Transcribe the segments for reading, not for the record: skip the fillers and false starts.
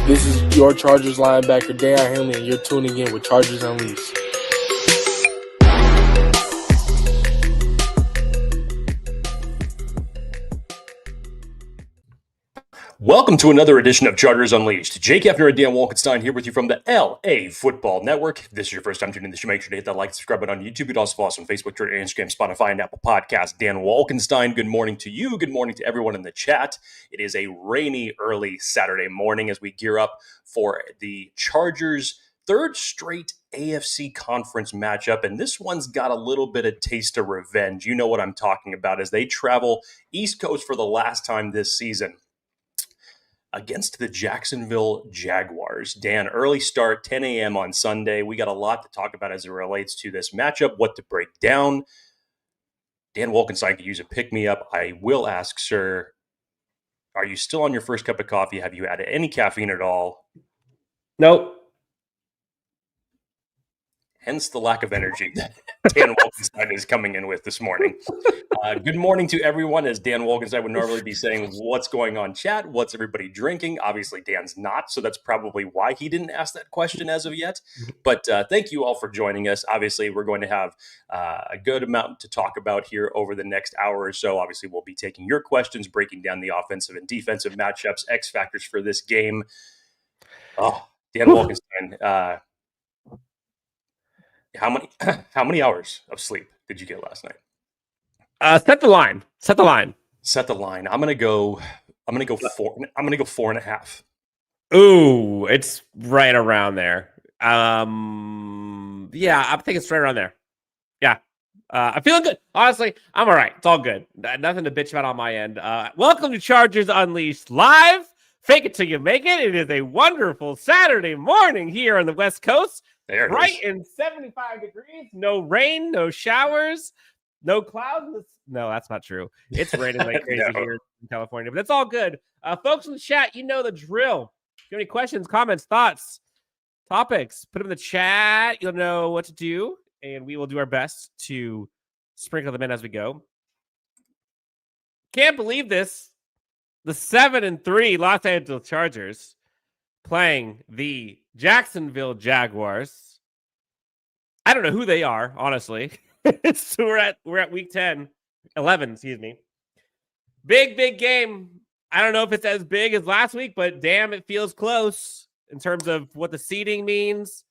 This is your Chargers linebacker, Dan Henley, and you're tuning in with Chargers Unleashed. Welcome to another edition of Chargers Unleashed. Jake Hefner and Dan Wolkenstein here with you from the LAFB Network. If this is your first time tuning in, make sure to hit that like, subscribe button on YouTube. You can also follow us on Facebook, Twitter, Instagram, Spotify, and Apple Podcasts. Dan Wolkenstein, good morning to you. Good morning to everyone in the chat. It is a rainy early Saturday morning as we gear up for the Chargers' third straight AFC conference matchup. And this one's got a little bit of taste of revenge. You know what I'm talking about as they travel East Coast for the last time this season against the Jacksonville Jaguars. Dan, early start, 10 a.m. on Sunday. We got a lot to talk about as it relates to this matchup, what to break down. Dan Wolkenstein could use a pick-me-up. I will ask, sir, are you still on your first cup of coffee? Have you added any caffeine at all? Nope. Hence the lack of energy that Dan Wolkenstein is coming in with this morning. Good morning to everyone, as Dan Wolkenstein would normally be saying, what's going on, chat? What's everybody drinking? Obviously, Dan's not, so that's probably why he didn't ask that question as of yet. But thank you all for joining us. Obviously, we're going to have a good amount to talk about here over the next hour or so. Obviously, we'll be taking your questions, breaking down the offensive and defensive matchups, X factors for this game. Oh, Dan Wolkenstein, how many hours of sleep did you get last night? Set the line. Set the line. I'm gonna go 4.5. Ooh, it's right around there. Yeah, I think it's right around there. Yeah. I'm feeling good. Honestly, I'm all right. It's all good. Nothing to bitch about on my end. Welcome to Chargers Unleashed live. Fake it till you make it. It is a wonderful Saturday morning here on the West Coast. There it bright is. and 75 degrees. No rain, no showers, no clouds. No, that's not true. It's raining like crazy No. here in California, but that's all good. Folks in the chat, you know the drill. If you have any questions, comments, thoughts, topics, put them in the chat. You'll know what to do, and we will do our best to sprinkle them in as we go. Can't believe this. The 7-3 Los Angeles Chargers playing the Jacksonville Jaguars. I don't know who they are, honestly. So we're at week 11, excuse me. Big game. I don't know if it's as big as last week, but damn, it feels close in terms of what the seeding means.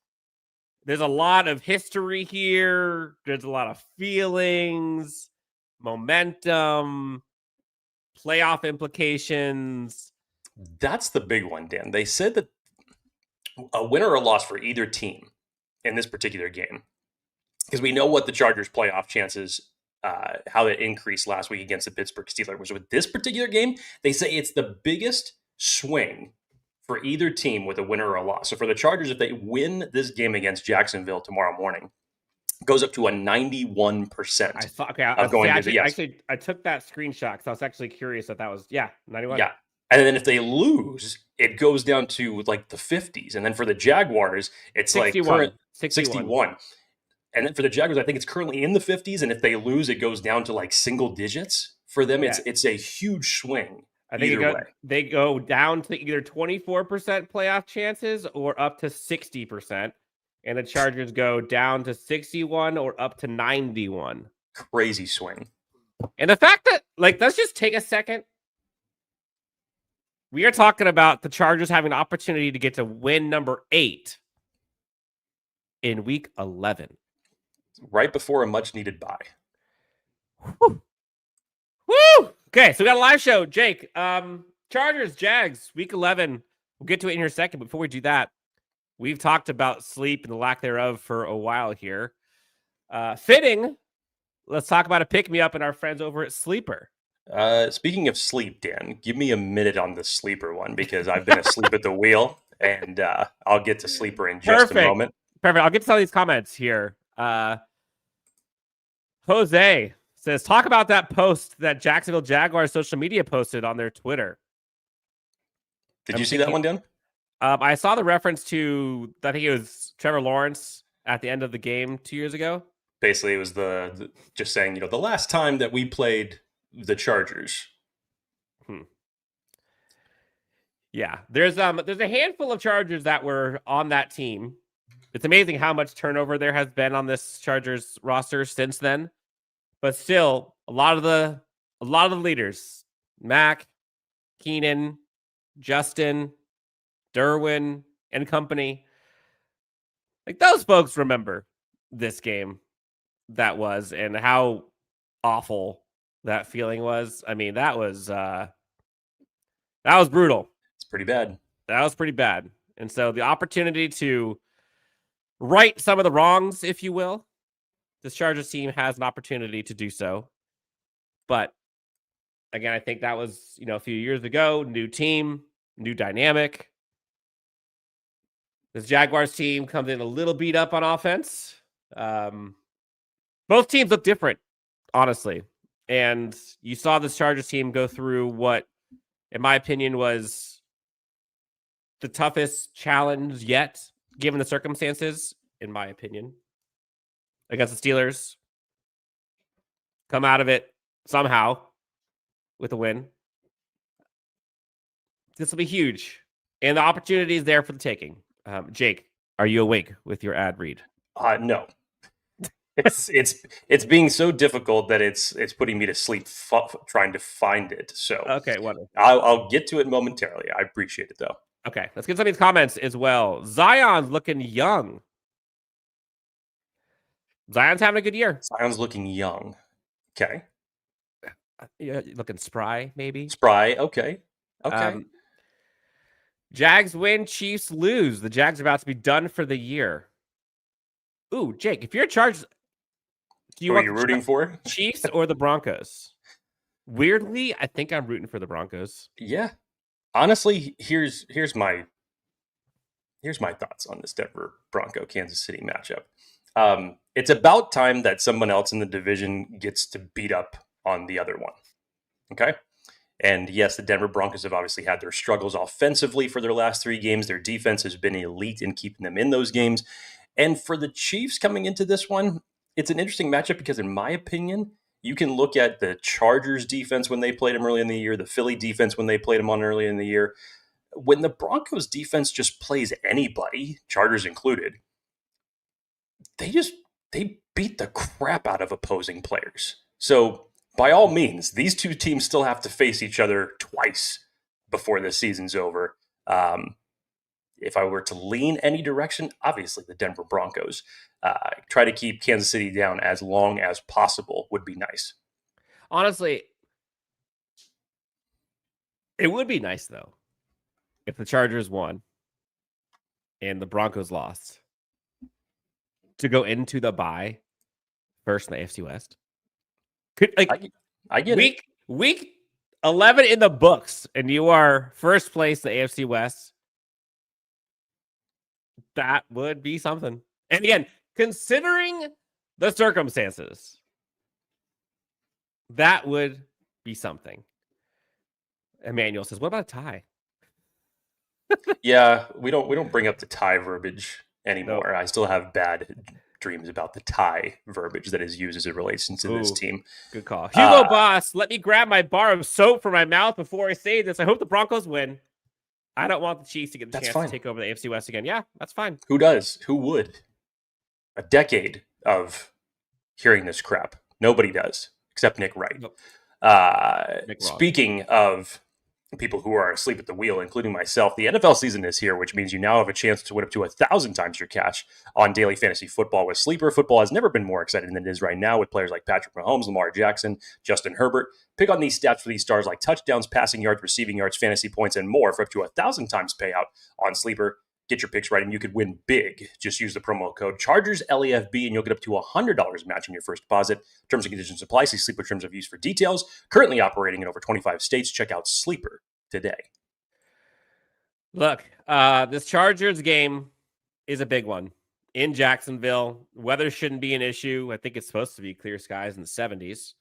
There's a lot of history here. There's a lot of feelings, momentum, playoff implications. That's the big one, Dan. They said that a winner or a loss for either team in this particular game, because we know what the Chargers' playoff chances, how it increased last week against the Pittsburgh Steelers. Was with this particular game, they say it's the biggest swing for either team with a winner or a loss. So for the Chargers, if they win this game against Jacksonville tomorrow morning, it goes up to a 91%. Actually, I took that screenshot because I was actually curious that was 91. Yeah. And then if they lose, it goes down to like the 50s. And then for the Jaguars, it's 61. like 61. And then for the Jaguars, I think it's currently in the 50s. And if they lose, it goes down to like single digits. For them, it's a huge swing. I think they go down to either 24% playoff chances or up to 60%. And the Chargers go down to 61 or up to 91. Crazy swing. And the fact that, let's just take a second. We are talking about the Chargers having an opportunity to get to win number 8 in week 11. Right before a much-needed bye. Woo! Woo! Okay, so we got a live show. Jake, Chargers, Jags, week 11. We'll get to it in here in a second. Before we do that, we've talked about sleep and the lack thereof for a while here. Fitting, let's talk about a pick-me-up and our friends over at Sleeper. Speaking of sleep, Dan, give me a minute on the sleeper one because I've been asleep at the wheel, and I'll get to sleeper in just a moment. Perfect. I'll get to some of these comments here. Jose says, talk about that post that Jacksonville Jaguars social media posted on their Twitter. Did you see that one, Dan? I saw the reference to, I think it was Trevor Lawrence at the end of the game 2 years ago. Basically, it was the just saying, the last time that we played the Chargers. Yeah, there's a handful of Chargers that were on that team. It's amazing how much turnover there has been on this Chargers roster since then. But still, a lot of the leaders, Mac, Keenan, Justin, Derwin, and company, like those folks remember this game that was and how awful that feeling was. I mean, that was brutal. It's pretty bad. That was pretty bad. And so the opportunity to right some of the wrongs, if you will, this Chargers team has an opportunity to do so. But again, I think that was, a few years ago, new team, new dynamic. This Jaguars team comes in a little beat up on offense. Both teams look different, honestly. And you saw this Chargers team go through what, in my opinion, was the toughest challenge yet, given the circumstances, in my opinion, against the Steelers. Come out of it somehow with a win. This will be huge. And the opportunity is there for the taking. Jake, are you awake with your ad read? No. It's being so difficult that it's putting me to sleep trying to find it. So Okay, wonderful. I'll get to it momentarily. I appreciate it though. Okay, let's get some of these comments as well. Zion's looking young. Zion's having a good year. Zion's looking young. Okay. Yeah, looking spry, maybe. Spry. Okay. Jags win, Chiefs lose. The Jags are about to be done for the year. Ooh, Jake, if you're in charge, do you Who want are you rooting for? Chiefs or the Broncos? Weirdly, I think I'm rooting for the Broncos. Yeah. Honestly, here's my thoughts on this Denver Bronco Kansas City matchup. It's about time that someone else in the division gets to beat up on the other one. Okay. And yes, the Denver Broncos have obviously had their struggles offensively for their last 3 games. Their defense has been elite in keeping them in those games. And for the Chiefs coming into this one, it's an interesting matchup because, in my opinion, you can look at the Chargers defense when they played them early in the year, the Philly defense when they played them on early in the year. When the Broncos defense just plays anybody, Chargers included, they beat the crap out of opposing players. So by all means, these two teams still have to face each other twice before the season's over. If I were to lean any direction, obviously the Denver Broncos. Try to keep Kansas City down as long as possible would be nice. Honestly, it would be nice, though, if the Chargers won and the Broncos lost, to go into the bye first in the AFC West. I get it. Week 11 in the books, and you are first place in the AFC West. That would be something. And again, considering the circumstances, that would be something. Emmanuel says, "What about a tie?" Yeah, we don't bring up the tie verbiage anymore. Nope. I still have bad dreams about the tie verbiage that is used as it relates to this team. Good call. Hugo Boss, let me grab my bar of soap from my mouth before I say this. I hope the Broncos win. I don't want the Chiefs to get the chance to take over the AFC West again. Yeah, that's fine. Who does? Who would? A decade of hearing this crap. Nobody does, except Nick Wright. Nope. Speaking of people who are asleep at the wheel, including myself, the NFL season is here, which means you now have a chance to win up to 1,000 times your cash on daily fantasy football with Sleeper. Football has never been more exciting than it is right now with players like Patrick Mahomes, Lamar Jackson, Justin Herbert. Pick on these stats for these stars like touchdowns, passing yards, receiving yards, fantasy points, and more for up to 1,000 times payout on Sleeper. Get your picks right, and you could win big. Just use the promo code Chargers LAFB, and you'll get up to $100 match on your first deposit. Terms and conditions apply. See Sleeper terms of use for details. Currently operating in over 25 states. Check out Sleeper today. Look, this Chargers game is a big one in Jacksonville. Weather shouldn't be an issue. I think it's supposed to be clear skies in the 70s.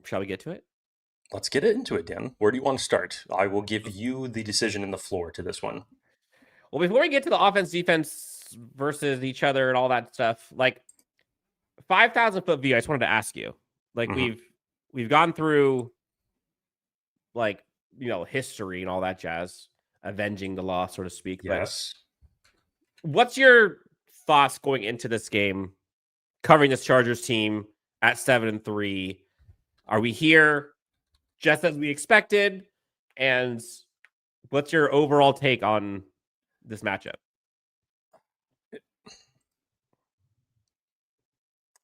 Shall we get to it? Let's get into it, Dan. Where do you want to start? I will give you the decision and the floor to this one. Well, before we get to the offense, defense versus each other and all that stuff, like 5,000 foot view, I just wanted to ask you, like we've gone through like history and all that jazz, avenging the loss, so to speak. Yes. But what's your thoughts going into this game, covering this Chargers team at 7-3? Are we here just as we expected? And what's your overall take on this matchup?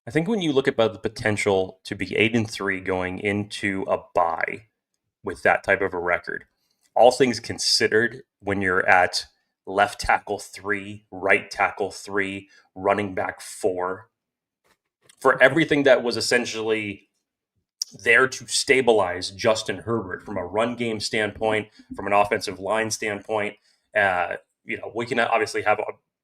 I think when you look about the potential to be 8-3 going into a bye with that type of a record, all things considered, when you're at left tackle 3, right tackle 3, running back 4, for everything that was essentially there to stabilize Justin Herbert from a run game standpoint, from an offensive line standpoint, we can obviously have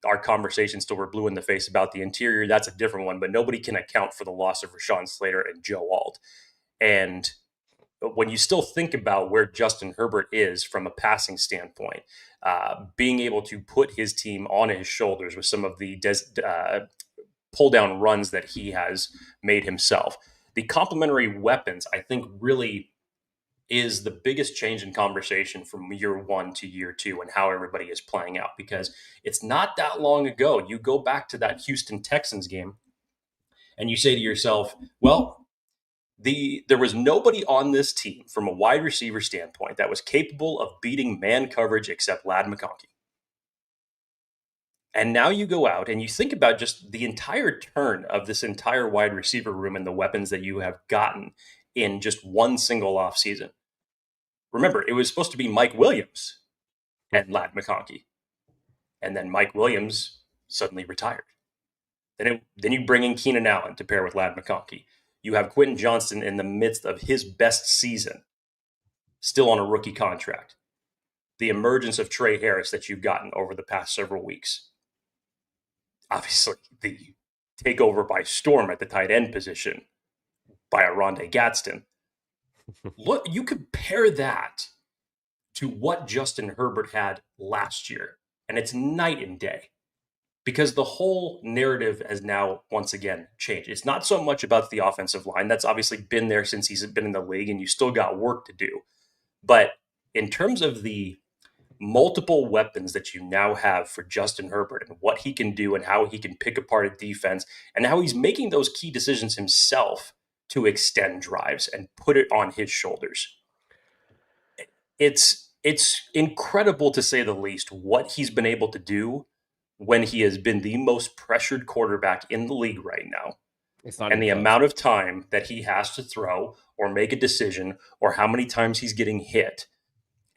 our conversations till we're blue in the face about the interior. That's a different one, but nobody can account for the loss of Rashawn Slater and Joe Alt. And when you still think about where Justin Herbert is from a passing standpoint, being able to put his team on his shoulders with some of the pull down runs that he has made himself, the complementary weapons, I think, really is the biggest change in conversation from year 1 to year 2 and how everybody is playing out, because it's not that long ago. You go back to that Houston Texans game and you say to yourself, well, there was nobody on this team from a wide receiver standpoint that was capable of beating man coverage except Ladd McConkey. And now you go out and you think about just the entire turn of this entire wide receiver room and the weapons that you have gotten in just one single offseason. Remember, it was supposed to be Mike Williams and Ladd McConkey. And then Mike Williams suddenly retired. Then you bring in Keenan Allen to pair with Ladd McConkey. You have Quentin Johnston in the midst of his best season, still on a rookie contract. The emergence of Trey Harris that you've gotten over the past several weeks. Obviously, the takeover by storm at the tight end position by Aronde Gadsden. Look, you compare that to what Justin Herbert had last year, and it's night and day, because the whole narrative has now once again changed. It's not so much about the offensive line. That's obviously been there since he's been in the league, and you still got work to do. But in terms of the multiple weapons that you now have for Justin Herbert and what he can do and how he can pick apart a defense and how he's making those key decisions himself to extend drives and put it on his shoulders. It's incredible, to say the least, what he's been able to do when he has been the most pressured quarterback in the league right now. And the amount of time that he has to throw or make a decision, or how many times he's getting hit.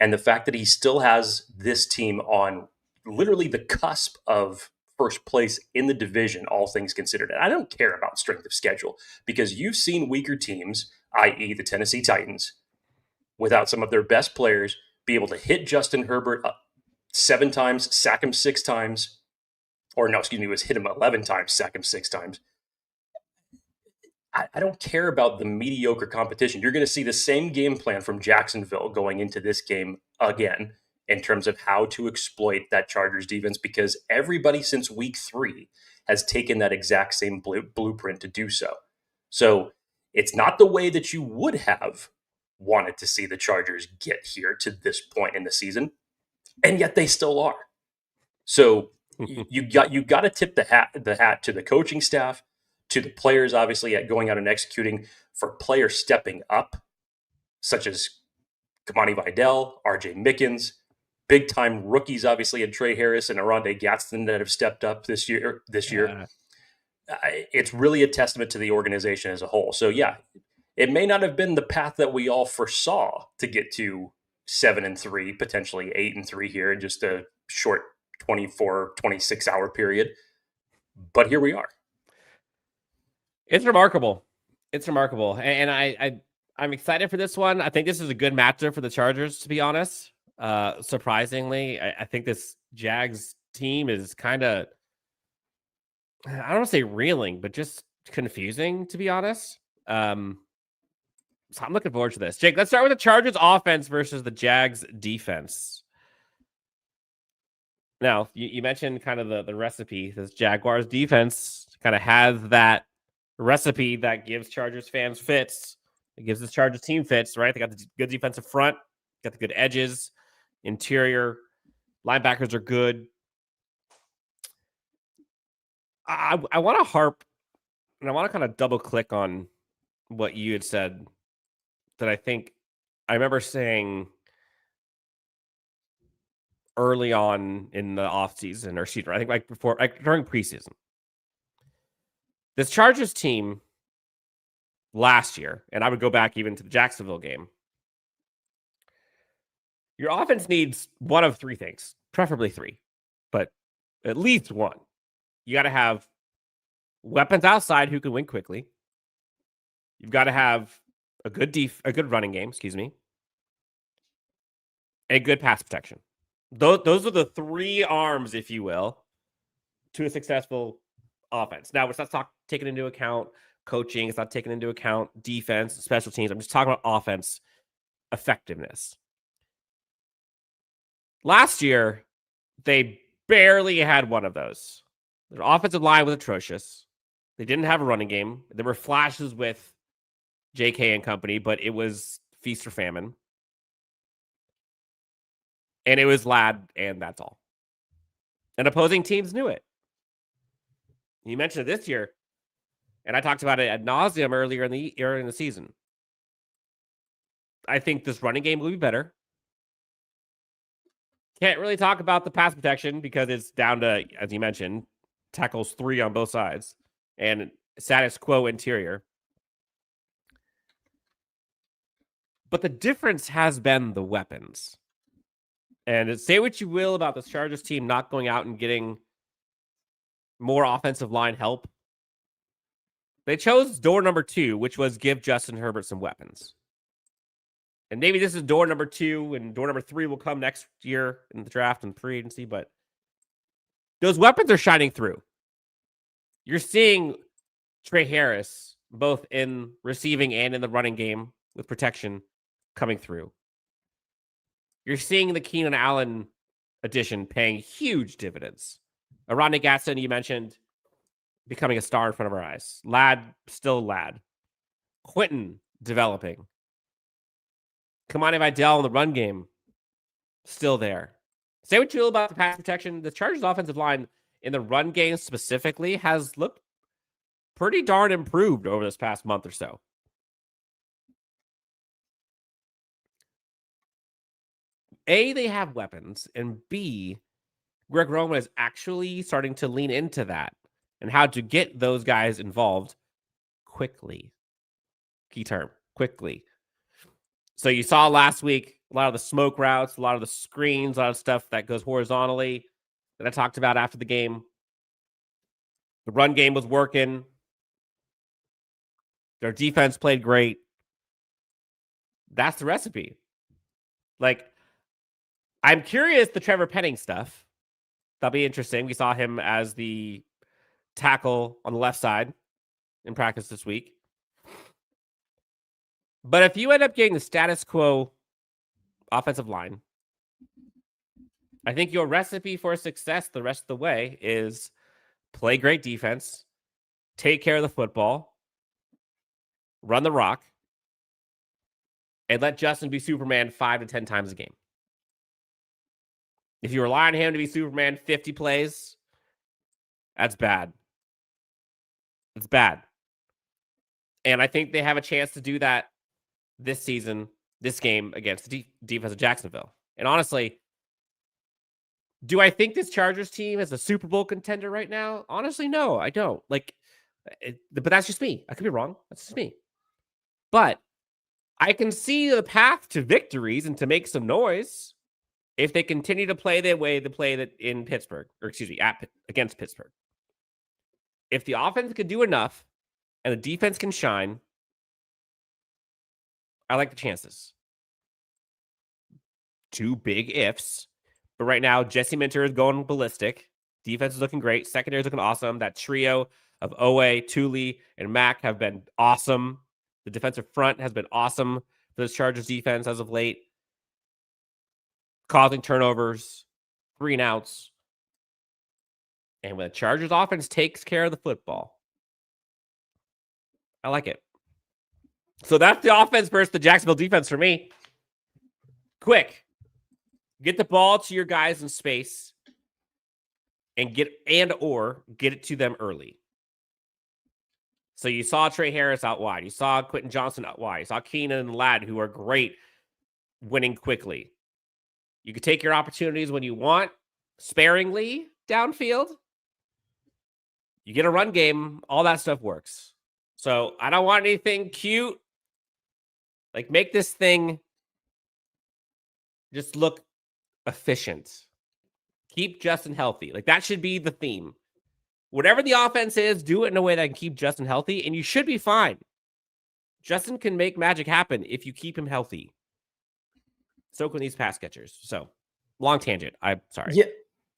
And the fact that he still has this team on literally the cusp of first place in the division, all things considered. And I don't care about strength of schedule, because you've seen weaker teams, i.e. the Tennessee Titans, without some of their best players, be able to hit Justin Herbert 7 times, sack him 6 times, it was hit him 11 times, sack him 6 times. I don't care about the mediocre competition. You're going to see the same game plan from Jacksonville going into this game again, in terms of how to exploit that Chargers defense, because everybody since week 3 has taken that exact same blueprint to do so. So it's not the way that you would have wanted to see the Chargers get here to this point in the season, and yet they still are. So you got to tip the hat to the coaching staff, to the players, obviously, at going out and executing, for players stepping up, such as Kamani Vidal, RJ Mickens, big-time rookies, obviously, and Trey Harris and Aronde Gadsden that have stepped up this year. It's really a testament to the organization as a whole. So, yeah, it may not have been the path that we all foresaw to get to 7-3, potentially 8-3 here in just a short 24, 26-hour period. But here we are. It's remarkable. And I'm excited for this one. I think this is a good matchup for the Chargers, to be honest. Surprisingly, I think this Jags team is kind of, I don't want to say reeling, but just confusing, to be honest. So I'm looking forward to this. Jake, let's start with the Chargers offense versus the Jags defense. Now, you mentioned kind of the recipe. This Jaguars defense kind of has that recipe that gives Chargers fans fits. It gives this Chargers team fits, right? They got the good defensive front. Got the good edges, interior, linebackers are good. I want to harp, and I want to kind of double click on what you had said that I remember saying early on in the offseason, or season, I think during preseason. This Chargers team last year, and I would go back even to the Jacksonville game, your offense needs one of three things, preferably three, but at least one. You got to have weapons outside who can win quickly. You've got to have a good running game, and good pass protection. Those are the three arms, if you will, to a successful offense. Now, it's not taking into account coaching. It's not taking into account defense, special teams. I'm just talking about offense effectiveness. Last year, they barely had one of those. Their offensive line was atrocious. They didn't have a running game. There were flashes with JK and company, but it was feast or famine. And it was Ladd, and that's all. And opposing teams knew it. You mentioned it this year, and I talked about it ad nauseum earlier in the season. I think this running game will be better. Can't really talk about the pass protection because it's down to, as you mentioned, tackles 3 on both sides and status quo interior. But the difference has been the weapons. And say what you will about this Chargers team not going out and getting more offensive line help. They chose door number 2, which was give Justin Herbert some weapons. And maybe this is door number 2, and door number 3 will come next year in the draft and free agency, but those weapons are shining through. You're seeing Trey Harris, both in receiving and in the running game with protection, coming through. You're seeing the Keenan Allen addition paying huge dividends. Rodney Gaston, you mentioned, becoming a star in front of our eyes. Ladd, still Ladd. Quentin, developing. Kamani Vidal in the run game, still there. Say what you will about the pass protection. The Chargers offensive line in the run game specifically has looked pretty darn improved over this past month or so. A, they have weapons, and B, Greg Roman is actually starting to lean into that and how to get those guys involved quickly. Key term, quickly. So you saw last week a lot of the smoke routes, a lot of the screens, a lot of stuff that goes horizontally that I talked about after the game. The run game was working. Their defense played great. That's the recipe. Like, I'm curious the Trevor Penning stuff. That'll be interesting. We saw him as the tackle on the left side in practice this week. But if you end up getting the status quo offensive line, I think your recipe for success the rest of the way is play great defense, take care of the football, run the rock, and let Justin be Superman 5 to 10 times a game. If you rely on him to be Superman 50 plays, that's bad. It's bad. And I think they have a chance to do that this season, this game against the defense of Jacksonville. And honestly, do I think this Chargers team is a Super Bowl contender right now? Honestly, no, I don't. But that's just me. I could be wrong. That's just me. But I can see the path to victories and to make some noise if they continue to play the way they play that in Pittsburgh, against Pittsburgh. If the offense can do enough and the defense can shine, I like the chances. 2 big ifs. But right now, Jesse Minter is going ballistic. Defense is looking great. Secondary is looking awesome. That trio of Owe, Thule, and Mack have been awesome. The defensive front has been awesome for this Chargers defense as of late. Causing turnovers, 3 and outs. And when the Chargers offense takes care of the football, I like it. So that's the offense versus the Jacksonville defense for me. Quick. Get the ball to your guys in space and get it to them early. So you saw Trey Harris out wide. You saw Quentin Johnson out wide. You saw Keenan and Ladd, who are great winning quickly. You can take your opportunities when you want, sparingly downfield. You get a run game, all that stuff works. So I don't want anything cute. Like, make this thing just look efficient. Keep Justin healthy. Like, that should be the theme. Whatever the offense is, do it in a way that can keep Justin healthy, and you should be fine. Justin can make magic happen if you keep him healthy. So can these pass catchers. So, long tangent. I'm sorry.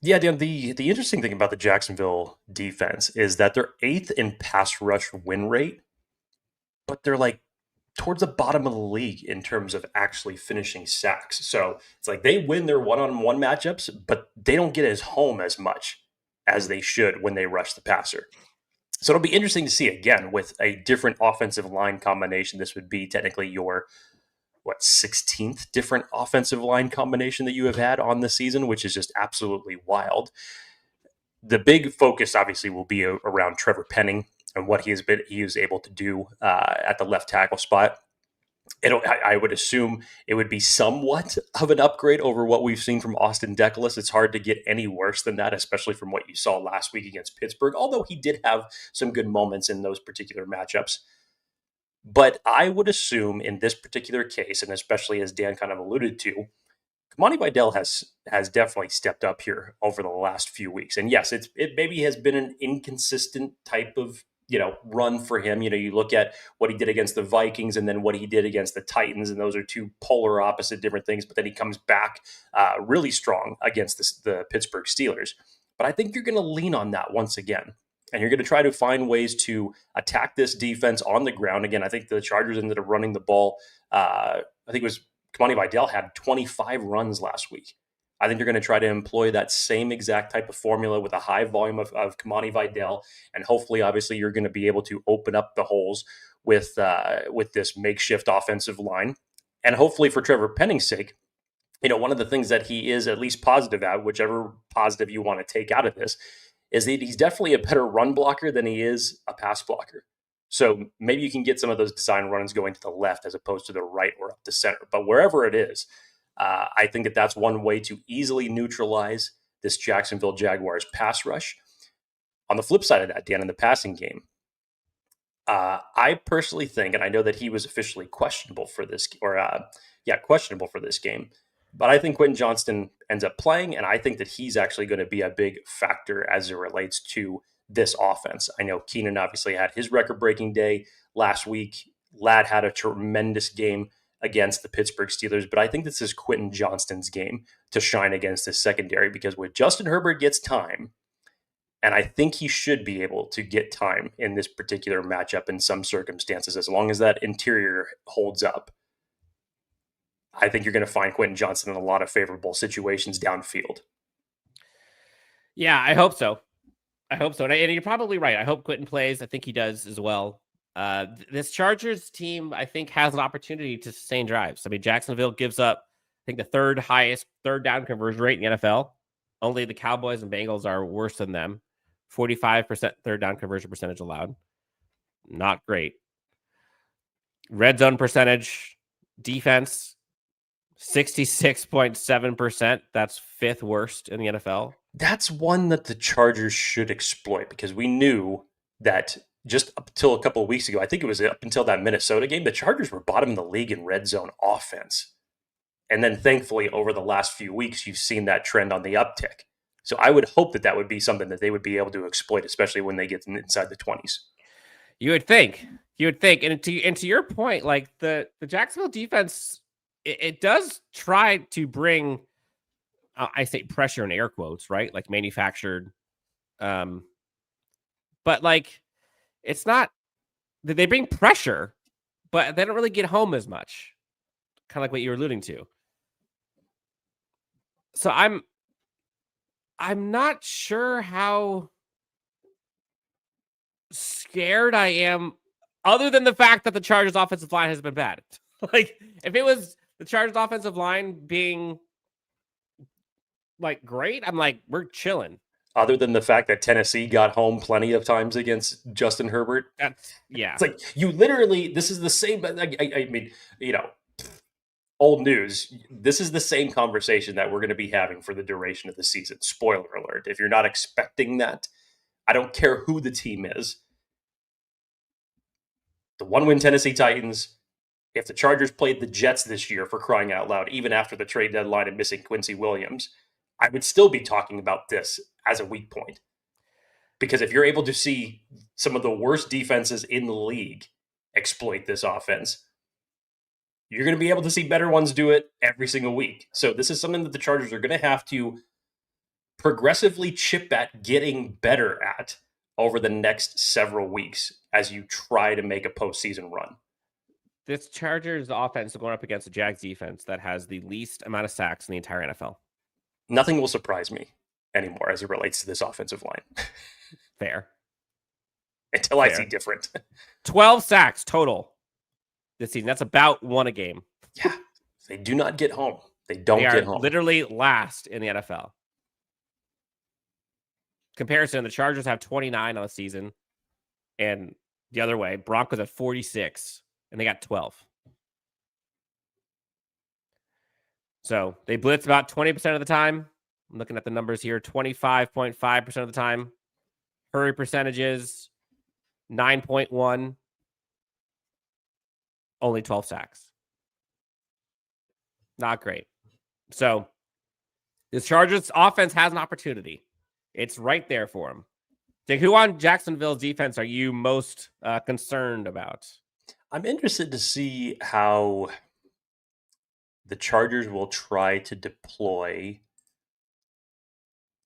Yeah, Dan, the interesting thing about the Jacksonville defense is that they're 8th in pass rush win rate, but they're like towards the bottom of the league in terms of actually finishing sacks. So it's like they win their one-on-one matchups, but they don't get as home as much as they should when they rush the passer. So it'll be interesting to see, again, with a different offensive line combination. This would be technically your 16th different offensive line combination that you have had on the season, which is just absolutely wild. The big focus obviously will be around Trevor Penning and what he was able to do at the left tackle spot. I would assume it would be somewhat of an upgrade over what we've seen from Austin Deculus. It's hard to get any worse than that, especially from what you saw last week against Pittsburgh, although he did have some good moments in those particular matchups. But I would assume in this particular case, and especially as Dan kind of alluded to, Kamani Vidal has definitely stepped up here over the last few weeks. And yes, it maybe has been an inconsistent type of run for him. You look at what he did against the Vikings and then what he did against the Titans, and those are two polar opposite different things. But then he comes back really strong against the Pittsburgh Steelers. But I think you're going to lean on that once again. And you're going to try to find ways to attack this defense on the ground. Again, I think the Chargers ended up running the ball. I think it was Kamani Vidal had 25 runs last week. I think you're going to try to employ that same exact type of formula with a high volume of Kamani Vidal. And hopefully, obviously, you're going to be able to open up the holes with this makeshift offensive line. And hopefully, for Trevor Penning's sake, one of the things that he is at least positive at, whichever positive you want to take out of this, is that he's definitely a better run blocker than he is a pass blocker. So maybe you can get some of those design runs going to the left as opposed to the right or up the center. But wherever it is, I think that's one way to easily neutralize this Jacksonville Jaguars pass rush. On the flip side of that, Dan, in the passing game, I personally think, and I know that he was officially questionable for this game. But I think Quentin Johnston ends up playing, and I think that he's actually going to be a big factor as it relates to this offense. I know Keenan obviously had his record-breaking day last week. Ladd had a tremendous game against the Pittsburgh Steelers, but I think this is Quentin Johnston's game to shine against this secondary, because when Justin Herbert gets time, and I think he should be able to get time in this particular matchup in some circumstances, as long as that interior holds up, I think you're going to find Quentin Johnston in a lot of favorable situations downfield. Yeah, I hope so. And you're probably right. I hope Quentin plays. I think he does as well. This Chargers team, I think, has an opportunity to sustain drives. I mean, Jacksonville gives up, I think, the third highest third down conversion rate in the NFL. Only the Cowboys and Bengals are worse than them. 45% third down conversion percentage allowed. Not great. Red zone percentage, defense, 66.7%. That's fifth worst in the NFL. That's one that the Chargers should exploit, because we knew that just up until a couple of weeks ago, I think it was up until that Minnesota game, the Chargers were bottom of the league in red zone offense. And then thankfully, over the last few weeks, you've seen that trend on the uptick. So I would hope that would be something that they would be able to exploit, especially when they get inside the 20s. You would think. And to your point, like the Jacksonville defense, it does try to bring, I say pressure in air quotes, right? Like manufactured. But like, it's not, they bring pressure, but they don't really get home as much. Kind of like what you were alluding to. So I'm not sure how scared I am, other than the fact that the Chargers offensive line has been bad. Like, if it was the Chargers offensive line being like great, I'm like, we're chilling. Other than the fact that Tennessee got home plenty of times against Justin Herbert. Yeah. It's like you literally, this is the same. I mean, old news. This is the same conversation that we're going to be having for the duration of the season. Spoiler alert. If you're not expecting that, I don't care who the team is. The 1-win Tennessee Titans, if the Chargers played the Jets this year, for crying out loud, even after the trade deadline and missing Quincy Williams, I would still be talking about this as a weak point. Because if you're able to see some of the worst defenses in the league exploit this offense, you're going to be able to see better ones do it every single week. So this is something that the Chargers are going to have to progressively chip at getting better at over the next several weeks as you try to make a postseason run. This Chargers offense is going up against the Jags defense that has the least amount of sacks in the entire NFL. Nothing will surprise me anymore as it relates to this offensive line. Fair. Until I see different. 12 sacks total this season. That's about one a game. Yeah. They do not get home. They don't get home. Literally last in the NFL. Comparison, the Chargers have 29 on the season. And the other way, Broncos have 46. And they got 12. So they blitz about 20% of the time. I'm looking at the numbers here. 25.5% of the time. Hurry percentages, 9.1. Only 12 sacks. Not great. So the Chargers offense has an opportunity. It's right there for them. Dick, who on Jacksonville's defense are you most concerned about? I'm interested to see how the Chargers will try to deploy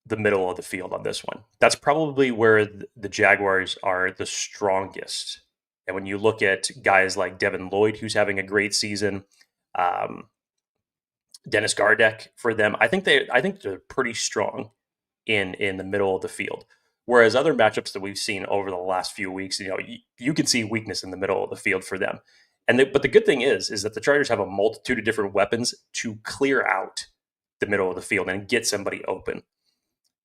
the middle of the field on this one. That's probably where the Jaguars are the strongest. And when you look at guys like Devin Lloyd, who's having a great season, Dennis Gardeck for them, I think they're pretty strong in the middle of the field. Whereas other matchups that we've seen over the last few weeks, you can see weakness in the middle of the field for them. But the good thing is that the Chargers have a multitude of different weapons to clear out the middle of the field and get somebody open.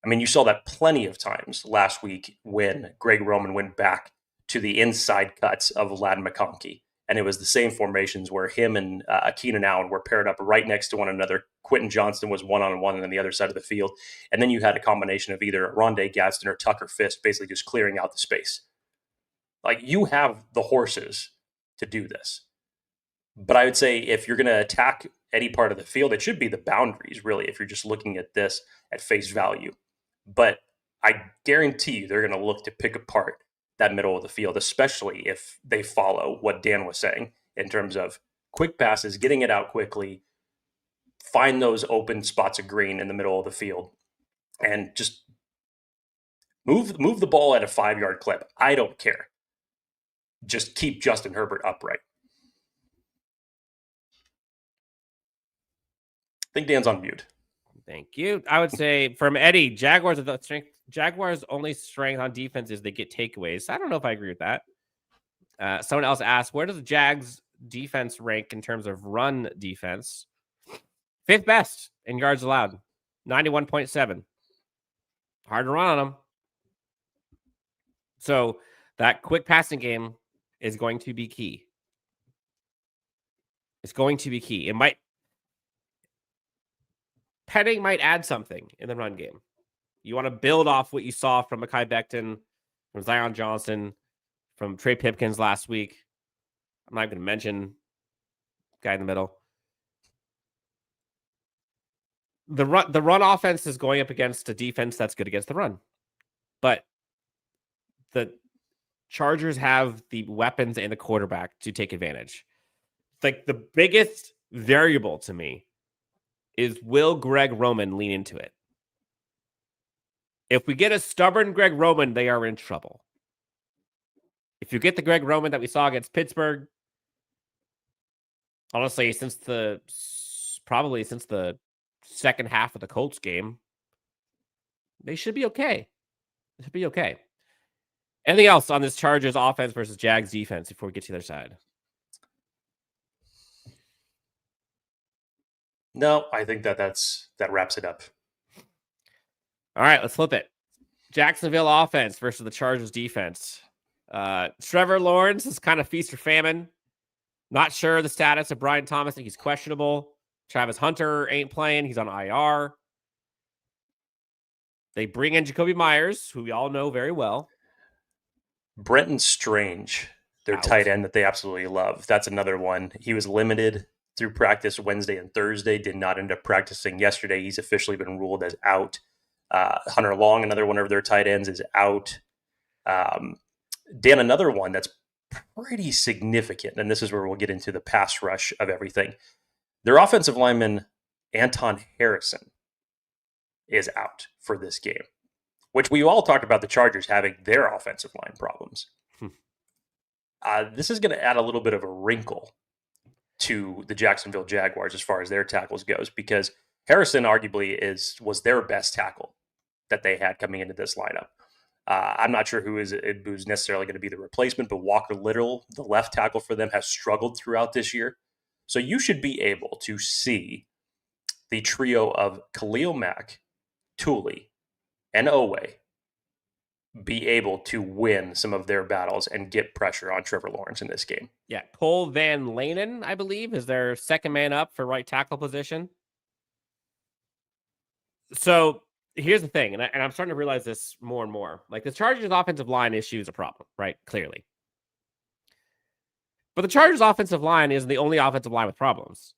I mean, you saw that plenty of times last week when Greg Roman went back to the inside cuts of Ladd McConkey. And it was the same formations where him and Keenan Allen were paired up right next to one another. Quentin Johnston was one-on-one on the other side of the field. And then you had a combination of either Rondé Gadsden or Tucker Fisk basically just clearing out the space. Like, you have the horses to do this. But I would say if you're going to attack any part of the field, it should be the boundaries, really, if you're just looking at this at face value. But I guarantee you they're going to look to pick apart that middle of the field, especially if they follow what Dan was saying in terms of quick passes, getting it out quickly, find those open spots of green in the middle of the field, and just move the ball at a 5-yard clip. I don't care. Just keep Justin Herbert upright. I think Dan's on mute. Thank you. I would say from Eddie, Jaguars only strength on defense is they get takeaways. I don't know if I agree with that. Someone else asked, where does the Jags defense rank in terms of run defense? 5th best in yards allowed, 91.7. Hard to run on them. So that quick passing game is going to be key. It's going to be key. Petting might add something in the run game. You want to build off what you saw from Mekhi Becton, from Zion Johnson, from Trey Pipkins last week. I'm not going to mention guy in the middle. The run offense is going up against a defense that's good against the run. But the Chargers have the weapons and the quarterback to take advantage. Like, the biggest variable to me is, will Greg Roman lean into it? If we get a stubborn Greg Roman, they are in trouble. If you get the Greg Roman that we saw against Pittsburgh, honestly, since the second half of the Colts game, they should be okay. They should be okay. Anything else on this Chargers offense versus Jags defense before we get to their side? No, I think that wraps it up. All right, let's flip it. Jacksonville offense versus the Chargers defense. Trevor Lawrence is kind of feast or famine. Not sure the status of Brian Thomas. I think he's questionable. Travis Hunter ain't playing. He's on IR. They bring in Jacoby Myers, who we all know very well. Brenton Strange, their Out. tight end that they absolutely love. That's another one. He was limited through practice Wednesday and Thursday, did not end up practicing yesterday. He's officially been ruled as out. Hunter Long, another one of their tight ends, is out. Dan, another one that's pretty significant, and this is where we'll get into the pass rush of everything. Their offensive lineman, Anton Harrison, is out for this game, which we all talked about the Chargers having their offensive line problems. This is going to add a little bit of a wrinkle to the Jacksonville Jaguars as far as their tackles goes, because Harrison arguably was their best tackle that they had coming into this lineup. I'm not sure who's necessarily going to be the replacement, but Walker Little, the left tackle for them, has struggled throughout this year. So you should be able to see the trio of Khalil Mack, Tooley, and Owe be able to win some of their battles and get pressure on Trevor Lawrence in this game. Yeah, Cole Van Lanen, I believe, is their second man up for right tackle position. So here's the thing, and I'm starting to realize this more and more. Like, the Chargers' offensive line issue is a problem, right? Clearly. But the Chargers' offensive line isn't the only offensive line with problems.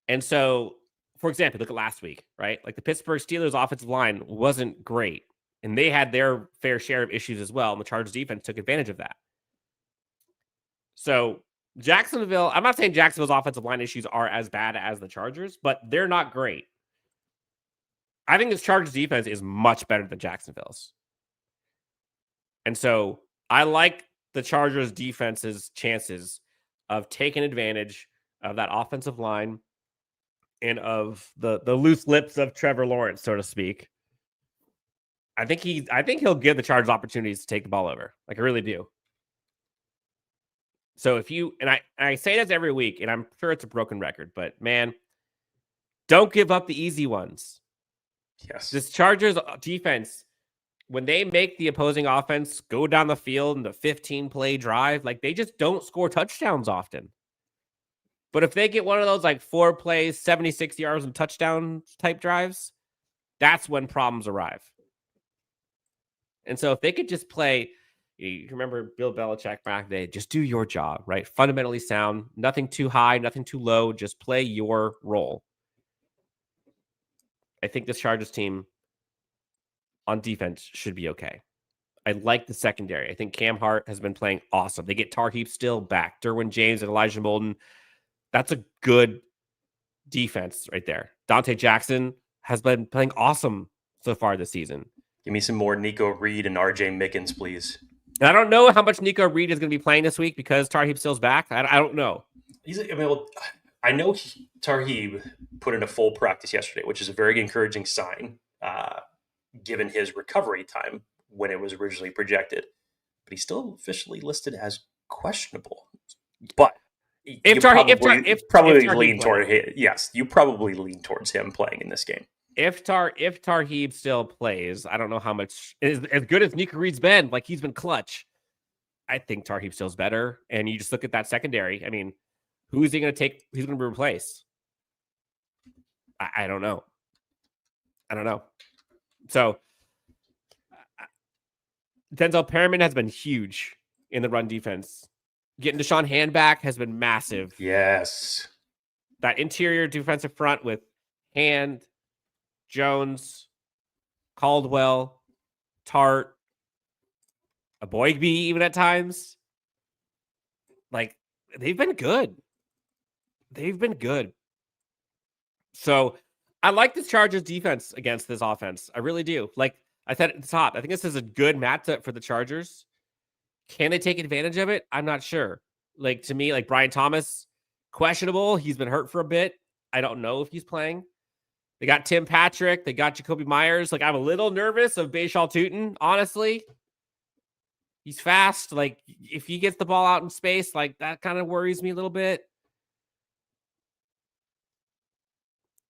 And so, for example, look at last week, right? Like, the Pittsburgh Steelers' offensive line wasn't great, and they had their fair share of issues as well, and the Chargers' defense took advantage of that. So Jacksonville, I'm not saying Jacksonville's offensive line issues are as bad as the Chargers, but they're not great. I think this Chargers defense is much better than Jacksonville's. And so I like the Chargers defense's chances of taking advantage of that offensive line and of the loose lips of Trevor Lawrence, so to speak. I think he'll give the Chargers opportunities to take the ball over. Like, I really do. So if you, and I say this every week, and I'm sure it's a broken record, but man, don't give up the easy ones. Yes. This Chargers defense, when they make the opposing offense go down the field in the 15-play drive, like, they just don't score touchdowns often. But if they get one of those, like, 4 plays, 76 yards and touchdown type drives, that's when problems arrive. And so if they could just play, you remember Bill Belichick back then, just do your job, right? Fundamentally sound, nothing too high, nothing too low, just play your role. I think this Chargers team on defense should be okay. I like the secondary. I think Cam Hart has been playing awesome. They get Tarheeb still back, Derwin James and Elijah Molden. That's a good defense right there. Dante Jackson has been playing awesome so far this season. Give me some more Nico Reed and RJ Mickens, please. And I don't know how much Nico Reed is going to be playing this week because Tarheeb still's back. I don't know. I know Tarheeb put in a full practice yesterday, which is a very encouraging sign, given his recovery time when it was originally projected. But he's still officially listed as questionable. But you probably lean towards him playing in this game. If Tarheeb still plays, I don't know how much is as good as Nico Reed's been. Like, he's been clutch. I think Tarheeb still's better. And you just look at that secondary. I mean, who's he going to take? Who's going to replace? I don't know. So Denzel Perryman has been huge in the run defense. Getting Deshaun Hand back has been massive. Yes. That interior defensive front with Hand, Jones, Caldwell, Tart, Aboigbe even at times. Like, they've been good. So I like this Chargers defense against this offense. I really do. Like I said at the top, I think this is a good matchup for the Chargers. Can they take advantage of it? I'm not sure. Like, to me, like, Brian Thomas, questionable. He's been hurt for a bit. I don't know if he's playing. They got Tim Patrick. They got Jacoby Myers. Like, I'm a little nervous of Bashal Tutin, honestly. He's fast. Like, if he gets the ball out in space, like, that kind of worries me a little bit.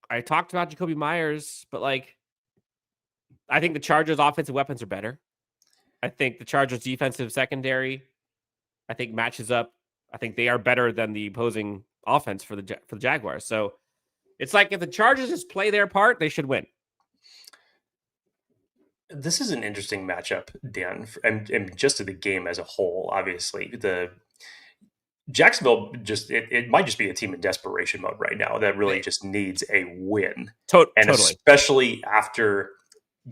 I talked about Jacoby Myers, but like, I think the Chargers' offensive weapons are better. I think the Chargers' defensive secondary, I think matches up. I think they are better than the opposing offense for the Jaguars. So it's like if the Chargers just play their part, they should win. This is an interesting matchup, Dan, and just to the game as a whole. Obviously, the Jacksonville it might just be a team in desperation mode right now that really just needs a win, and Totally. especially after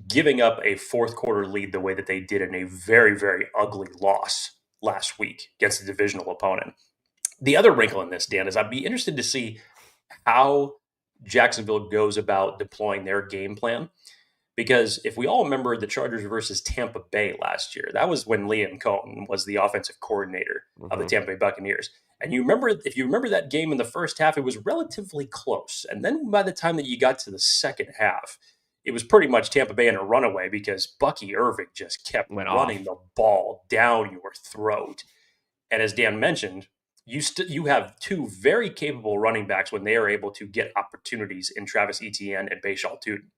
giving up a fourth quarter lead the way that they did in a very, very ugly loss last week against a divisional opponent. The other wrinkle in this, Dan, is I'd be interested to see how Jacksonville goes about deploying their game plan. Because if we all remember the Chargers versus Tampa Bay last year, that was when Liam Cohen was the offensive coordinator of the Tampa Bay Buccaneers. And if you remember that game in the first half, it was relatively close. And then by the time that you got to the second half, it was pretty much Tampa Bay in a runaway because Bucky Irving just kept running the ball down your throat. And as Dan mentioned, you have two very capable running backs when they are able to get opportunities in Travis Etienne and Bashal Tootin.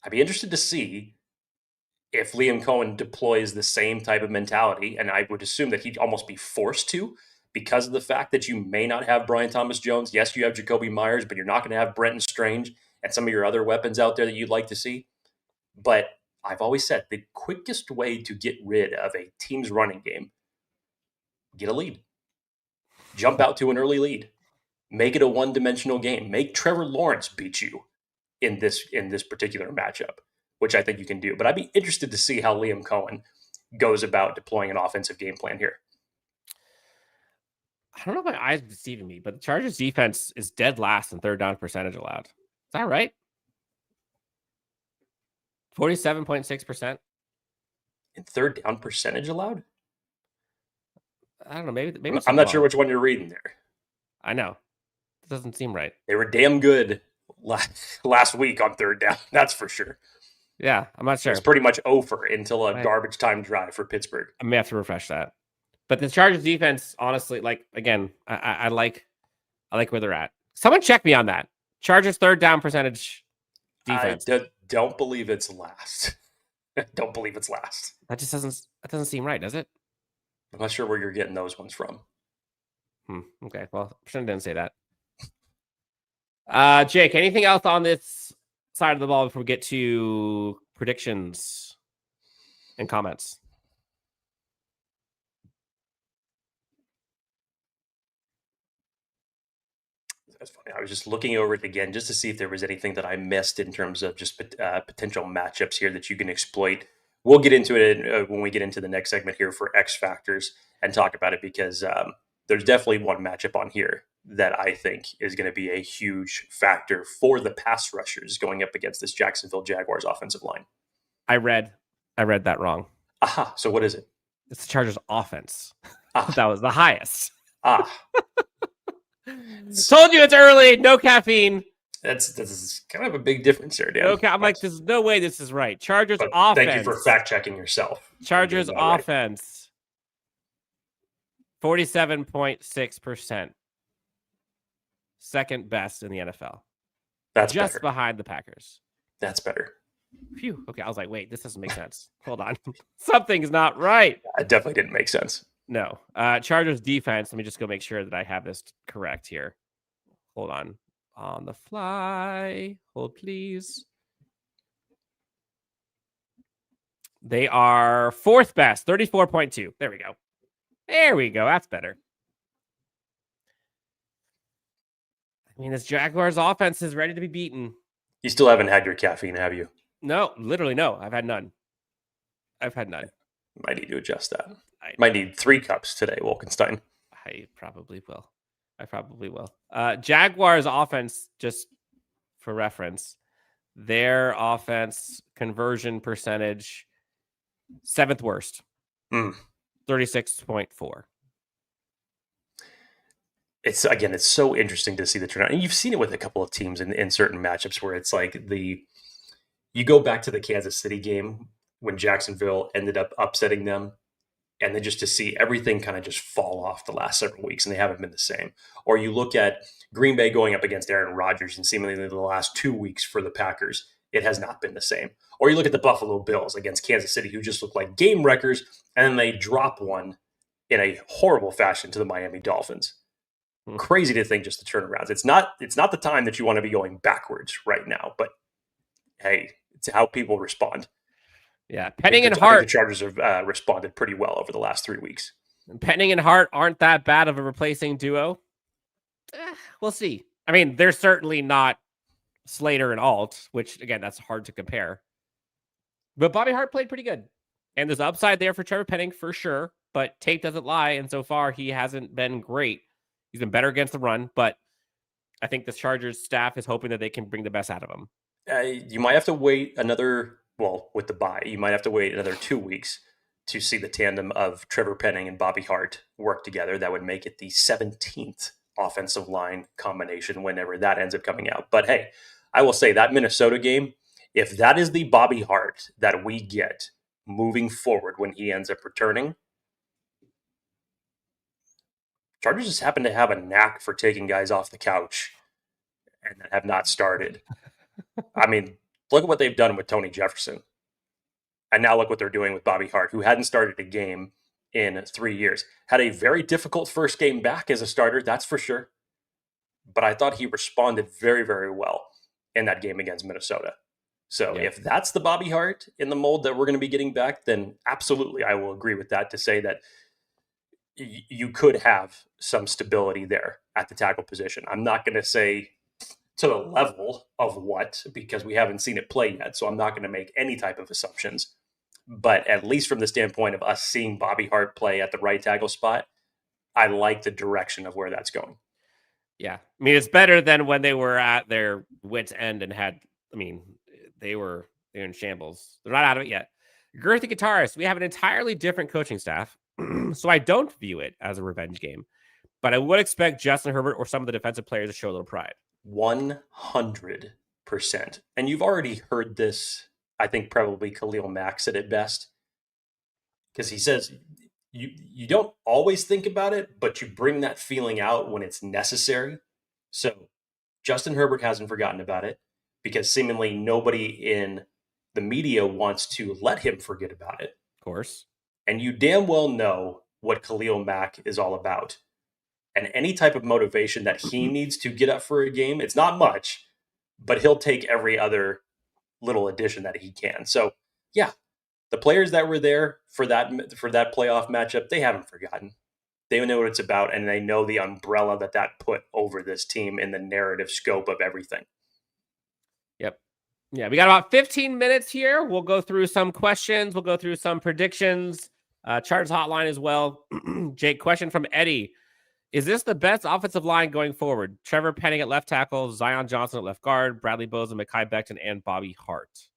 I'd be interested to see if Liam Cohen deploys the same type of mentality, and I would assume that he'd almost be forced to because of the fact that you may not have Brian Thomas-Jones. Yes, you have Jacoby Myers, but you're not going to have Brenton Strange and some of your other weapons out there that you'd like to see. But I've always said the quickest way to get rid of a team's running game, get a lead. Jump out to an early lead. Make it a one-dimensional game. Make Trevor Lawrence beat you in this particular matchup, which I think you can do. But I'd be interested to see how Liam Cohen goes about deploying an offensive game plan here. I don't know if my eyes are deceiving me, but the Chargers defense is dead last in third down percentage allowed. Is that right? 47.6%. In third down percentage allowed? I don't know. Maybe I'm not sure which one you're reading there. I know. It doesn't seem right. They were damn good last week on third down. That's for sure. Yeah, I'm not sure. It's pretty much over until a garbage time drive for Pittsburgh. I may have to refresh that. But the Chargers defense, honestly, like, again, I like where they're at. Someone check me on that. Chargers third down percentage defense. I don't believe it's last. Don't believe it's last. That doesn't seem right, does it? I'm not sure where you're getting those ones from. Okay, well, I shouldn't say that. Jake, anything else on this side of the ball before we get to predictions and comments? That's funny. I was just looking over it again just to see if there was anything that I missed in terms of just potential matchups here that you can exploit. We'll get into it when we get into the next segment here for X Factors and talk about it because there's definitely one matchup on here that I think is going to be a huge factor for the pass rushers going up against this Jacksonville Jaguars offensive line. I read that wrong. Aha. So what is it? It's the Chargers offense. That was the highest. Told you it's early. No caffeine. That's kind of a big difference there, Dan. Okay, I'm like, there's no way this is right. Chargers offense. Thank you for fact checking yourself. Chargers offense. Right. 47.6%. Second best in the NFL. That's just better. Behind the Packers. That's better. Phew. Okay, I was like, wait, this doesn't make sense. Hold on. Something's not right. It definitely didn't make sense. No. Chargers defense. Let me just go make sure that I have this correct here. Hold on. On the fly. Hold, please. They are fourth best. 34.2. There we go. There we go. That's better. I mean, this Jaguars offense is ready to be beaten. You still haven't had your caffeine, have you? No, literally no. I've had none. Might need to adjust that. Might need 3 cups today, Wolkenstein. I probably will. Jaguars offense, just for reference, their offense conversion percentage, 7th worst. 36.4. It's so interesting to see the turnout. And you've seen it with a couple of teams in certain matchups where it's like you go back to the Kansas City game when Jacksonville ended up upsetting them and then just to see everything kind of just fall off the last several weeks, and they haven't been the same. Or you look at Green Bay going up against Aaron Rodgers, and seemingly the last 2 weeks for the Packers, it has not been the same. Or you look at the Buffalo Bills against Kansas City, who just look like game wreckers, and then they drop one in a horrible fashion to the Miami Dolphins. Crazy to think just the turnarounds. It's not the time that you want to be going backwards right now, but hey, it's how people respond. Yeah, Penning and Hart. I think the Chargers have responded pretty well over the last 3 weeks. Penning and Hart aren't that bad of a replacing duo. We'll see. I mean, they're certainly not Slater and Alt, which, again, that's hard to compare. But Bobby Hart played pretty good. And there's upside there for Trevor Penning for sure. But tape doesn't lie. And so far, he hasn't been great. He's been better against the run. But I think the Chargers staff is hoping that they can bring the best out of him. You might have to wait with the bye, you might have to wait another 2 weeks to see the tandem of Trevor Penning and Bobby Hart work together. That would make it the 17th offensive line combination whenever that ends up coming out. But hey, I will say that Minnesota game, if that is the Bobby Hart that we get moving forward when he ends up returning, Chargers just happen to have a knack for taking guys off the couch and that have not started. I mean, look at what they've done with Tony Jefferson. And now look what they're doing with Bobby Hart, who hadn't started a game in 3 years. Had a very difficult first game back as a starter, that's for sure. But I thought he responded very, very well in that game against Minnesota. So if that's the Bobby Hart in the mold that we're going to be getting back, then absolutely I will agree with that to say that you could have some stability there at the tackle position. I'm not going to say to the level of what, because we haven't seen it play yet. So I'm not going to make any type of assumptions. But at least from the standpoint of us seeing Bobby Hart play at the right tackle spot, I like the direction of where that's going. Yeah. I mean, it's better than when they were at their wit's end and they were in shambles. They're not out of it yet. Girthy Guitarist, we have an entirely different coaching staff. So I don't view it as a revenge game, but I would expect Justin Herbert or some of the defensive players to show a little pride. 100%. And you've already heard this. I think probably Khalil Mack said it best, because he says you don't always think about it, but you bring that feeling out when it's necessary. So Justin Herbert hasn't forgotten about it, because seemingly nobody in the media wants to let him forget about it. Of course. And you damn well know what Khalil Mack is all about. And any type of motivation that he needs to get up for a game, it's not much, but he'll take every other little addition that he can. So, yeah, the players that were there for that playoff matchup, they haven't forgotten. They know what it's about, and they know the umbrella that put over this team in the narrative scope of everything. Yep. Yeah, we got about 15 minutes here. We'll go through some questions. We'll go through some predictions. Chargers hotline as well. Jake, question from Eddie. Is this the best offensive line going forward? Trevor Penning at left tackle, Zion Johnson at left guard, Bradley Bozeman, Mekhi Becton, and Bobby Hart.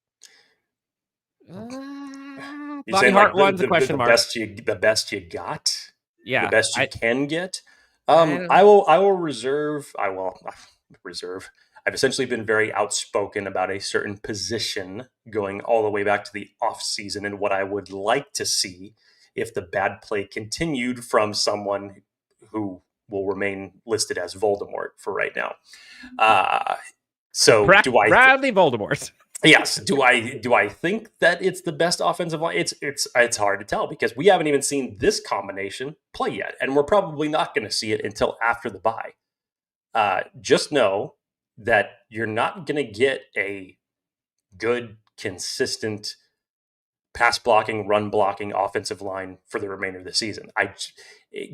Bobby Hart one's a question mark. The best you got? Yeah. The best you can get? I will reserve. I've essentially been very outspoken about a certain position going all the way back to the offseason and what I would like to see if the bad play continued from someone who will remain listed as Voldemort for right now. Bradley Voldemort? Yes. Do I think that it's the best offensive line? It's hard to tell, because we haven't even seen this combination play yet, and we're probably not going to see it until after the bye. Just know that you're not going to get a good, consistent pass blocking, run blocking offensive line for the remainder of the season.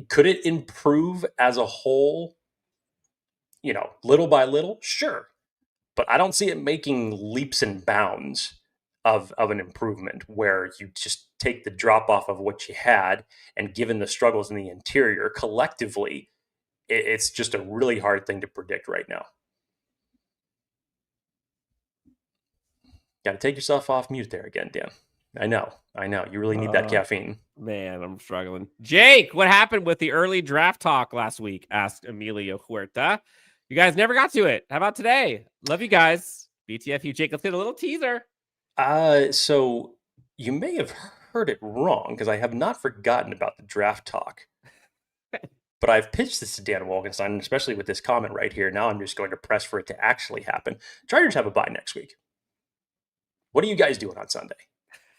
Could it improve as a whole? Little by little, sure, but I don't see it making leaps and bounds of an improvement where you just take the drop off of what you had, and given the struggles in the interior collectively, it's just a really hard thing to predict right now. Got to take yourself off mute there again, Dan. I know. You really need that caffeine. Man, I'm struggling. Jake, what happened with the early draft talk last week? Asked Emilio Huerta. You guys never got to it. How about today? Love you guys. BTFU. Jake, let's get a little teaser. So you may have heard it wrong because I have not forgotten about the draft talk. But I've pitched this to Dan Wolkenstein, especially with this comment right here. Now I'm just going to press for it to actually happen. Chargers have a bye next week. What are you guys doing on Sunday?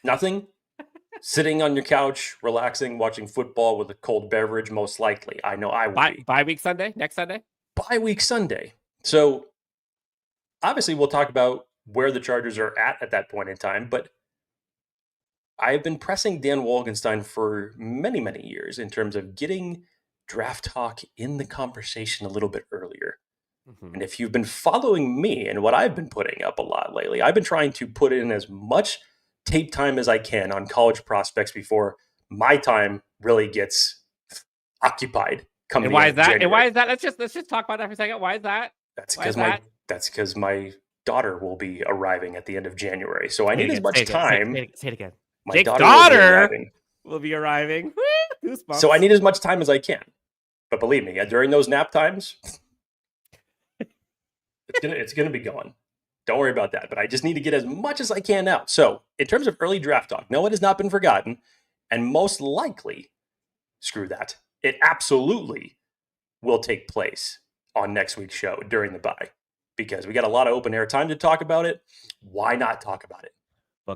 Nothing? Sitting on your couch, relaxing, watching football with a cold beverage, most likely. I know I will be. Bye week Sunday? Next Sunday? Bye week Sunday. So obviously we'll talk about where the Chargers are at that point in time, but I've been pressing Dan Wolkenstein for many, many years in terms of getting draft talk in the conversation a little bit earlier. And if you've been following me and what I've been putting up a lot lately, I've been trying to put in as much tape time as I can on college prospects before my time really gets occupied. And why is that? January. And why is that? Let's just talk about that for a second. Why is that? That's because my daughter will be arriving at the end of January, so I need as much time. Say it again. My Jake's daughter will be arriving. Goosebumps. So I need as much time as I can. But believe me, during those nap times, it's gonna be gone. Don't worry about that. But I just need to get as much as I can out. So in terms of early draft talk, no, it has not been forgotten. And most likely, screw that, it absolutely will take place on next week's show during the bye. Because we got a lot of open air time to talk about it. Why not talk about it?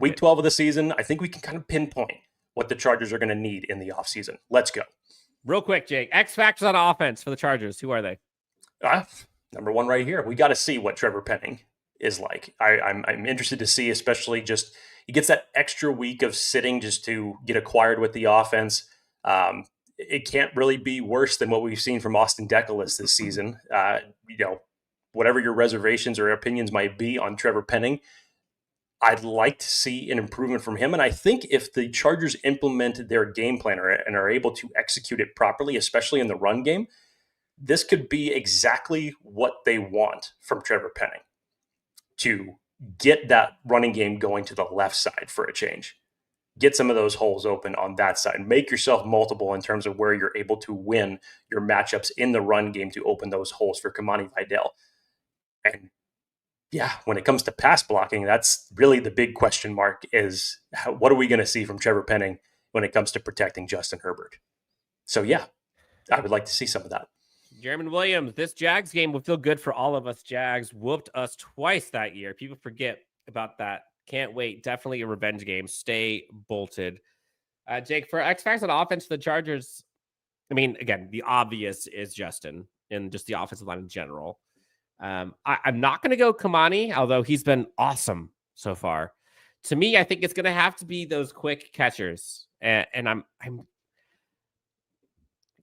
Week 12 of the season, I think we can kind of pinpoint what the Chargers are going to need in the offseason. Let's go. Real quick, Jake. X factors on offense for the Chargers. Who are they? Number one right here. We got to see what Trevor Penning is like. I'm interested to see, especially just he gets that extra week of sitting just to get acquired with the offense. It can't really be worse than what we've seen from Austin Deculus this season. Whatever your reservations or opinions might be on Trevor Penning, I'd like to see an improvement from him. And I think if the Chargers implement their game plan and are able to execute it properly, especially in the run game, this could be exactly what they want from Trevor Penning to get that running game going to the left side for a change. Get some of those holes open on that side. Make yourself multiple in terms of where you're able to win your matchups in the run game to open those holes for Kamani Vidal. And yeah, when it comes to pass blocking, that's really the big question mark is what are we going to see from Trevor Penning when it comes to protecting Justin Herbert? So yeah, I would like to see some of that. Jeremy Williams, this Jags game will feel good for all of us. Jags whooped us twice that year. People forget about that. Can't wait. Definitely a revenge game. Stay bolted. Jake, for X factors on offense, the Chargers, I mean, again, the obvious is Justin and just the offensive line in general. I'm not going to go Kamani, although he's been awesome so far. To me, I think it's going to have to be those quick catchers, and I'm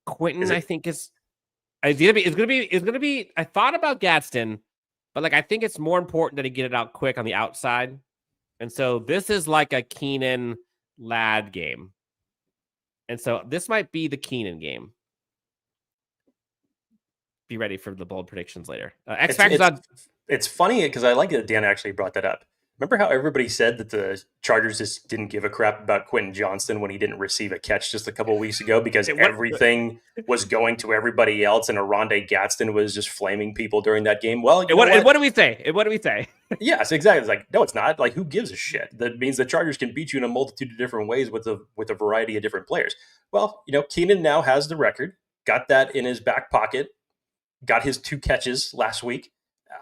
Quentin. I think it's going to be. I thought about Gadsden, but I think it's more important that he get it out quick on the outside, and so this is like a Keenan Ladd game, and so this might be the Keenan game. Be ready for the bold predictions later. X factors on. It's funny because I like that Dan actually brought that up. Remember how everybody said that the Chargers just didn't give a crap about Quentin Johnston when he didn't receive a catch just a couple of weeks ago because everything was going to everybody else and Aronde Gadsden was just flaming people during that game? Well, what do we say? What do we say? Yes, exactly. It's no, it's not. Who gives a shit? That means the Chargers can beat you in a multitude of different ways with a variety of different players. Well, Keenan now has the record, got that in his back pocket. Got his 2 catches last week.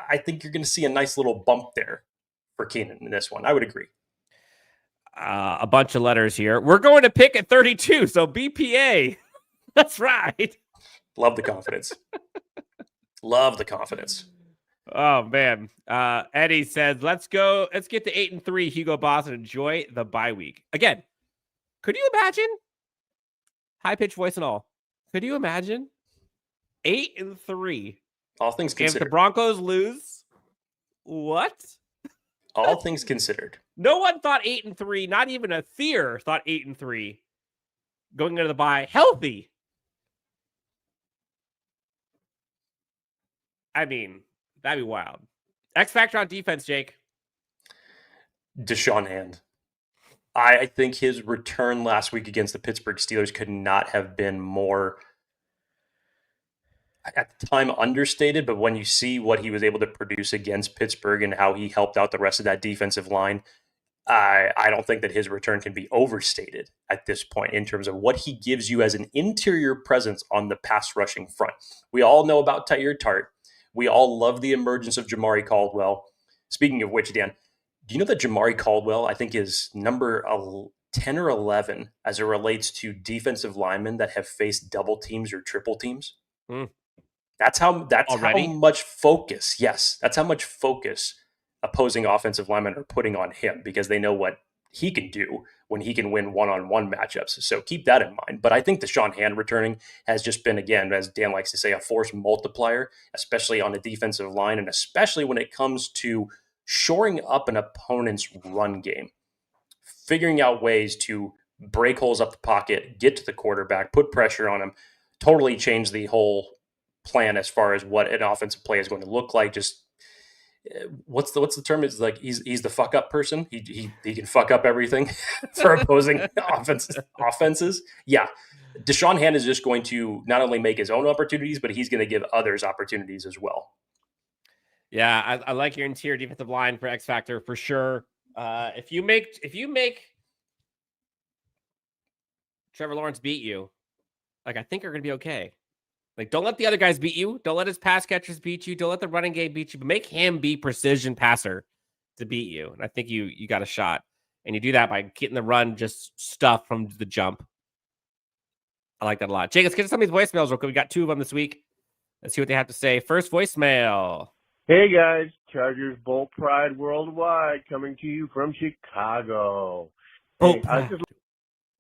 I think you're going to see a nice little bump there for Keenan in this one. I would agree. A bunch of letters here. We're going to pick at 32, so BPA. That's right. Love the confidence. Love the confidence. Oh, man. Eddie says, let's get to 8-3. Hugo Boss and enjoy the bye week. Again, could you imagine? High-pitched voice and all. Could you imagine? 8-3. All things considered. If the Broncos lose, what? All things considered. No one thought 8-3. Not even a Thier thought 8-3 going into the bye healthy. I mean, that'd be wild. X factor on defense, Jake. Deshaun Hand. I think his return last week against the Pittsburgh Steelers could not have been more, at the time, understated, but when you see what he was able to produce against Pittsburgh and how he helped out the rest of that defensive line, I don't think that his return can be overstated at this point in terms of what he gives you as an interior presence on the pass rushing front. We all know about Tyre Tart. We all love the emergence of Jamari Caldwell. Speaking of which, Dan, do you know that Jamari Caldwell, I think, is number 10 or 11 as it relates to defensive linemen that have faced double teams or triple teams? That's how much focus. Yes, that's how much focus opposing offensive linemen are putting on him because they know what he can do when he can win one-on-one matchups. So keep that in mind. But I think the Sean Hand returning has just been, again, as Dan likes to say, a force multiplier, especially on the defensive line and especially when it comes to shoring up an opponent's run game, figuring out ways to break holes up the pocket, get to the quarterback, put pressure on him, totally change the whole plan as far as what an offensive play is going to look like. Just what's the term? It's like he's the fuck up person. He can fuck up everything for opposing offenses. Yeah, Deshaun Hand is just going to not only make his own opportunities, but he's going to give others opportunities as well. Yeah, I like your interior defensive line for X Factor for sure. If you make Trevor Lawrence beat you, like I think you're going to be okay. Like, don't let the other guys beat you. Don't let his pass catchers beat you. Don't let the running game beat you. But make him be precision passer to beat you. And I think you got a shot. And you do that by getting the run just stuff from the jump. I like that a lot. Jake, let's get to some of these voicemails real quick. We got 2 of them this week. Let's see what they have to say. First voicemail. Hey, guys. Chargers Bolt Pride Worldwide coming to you from Chicago. Bolt Pride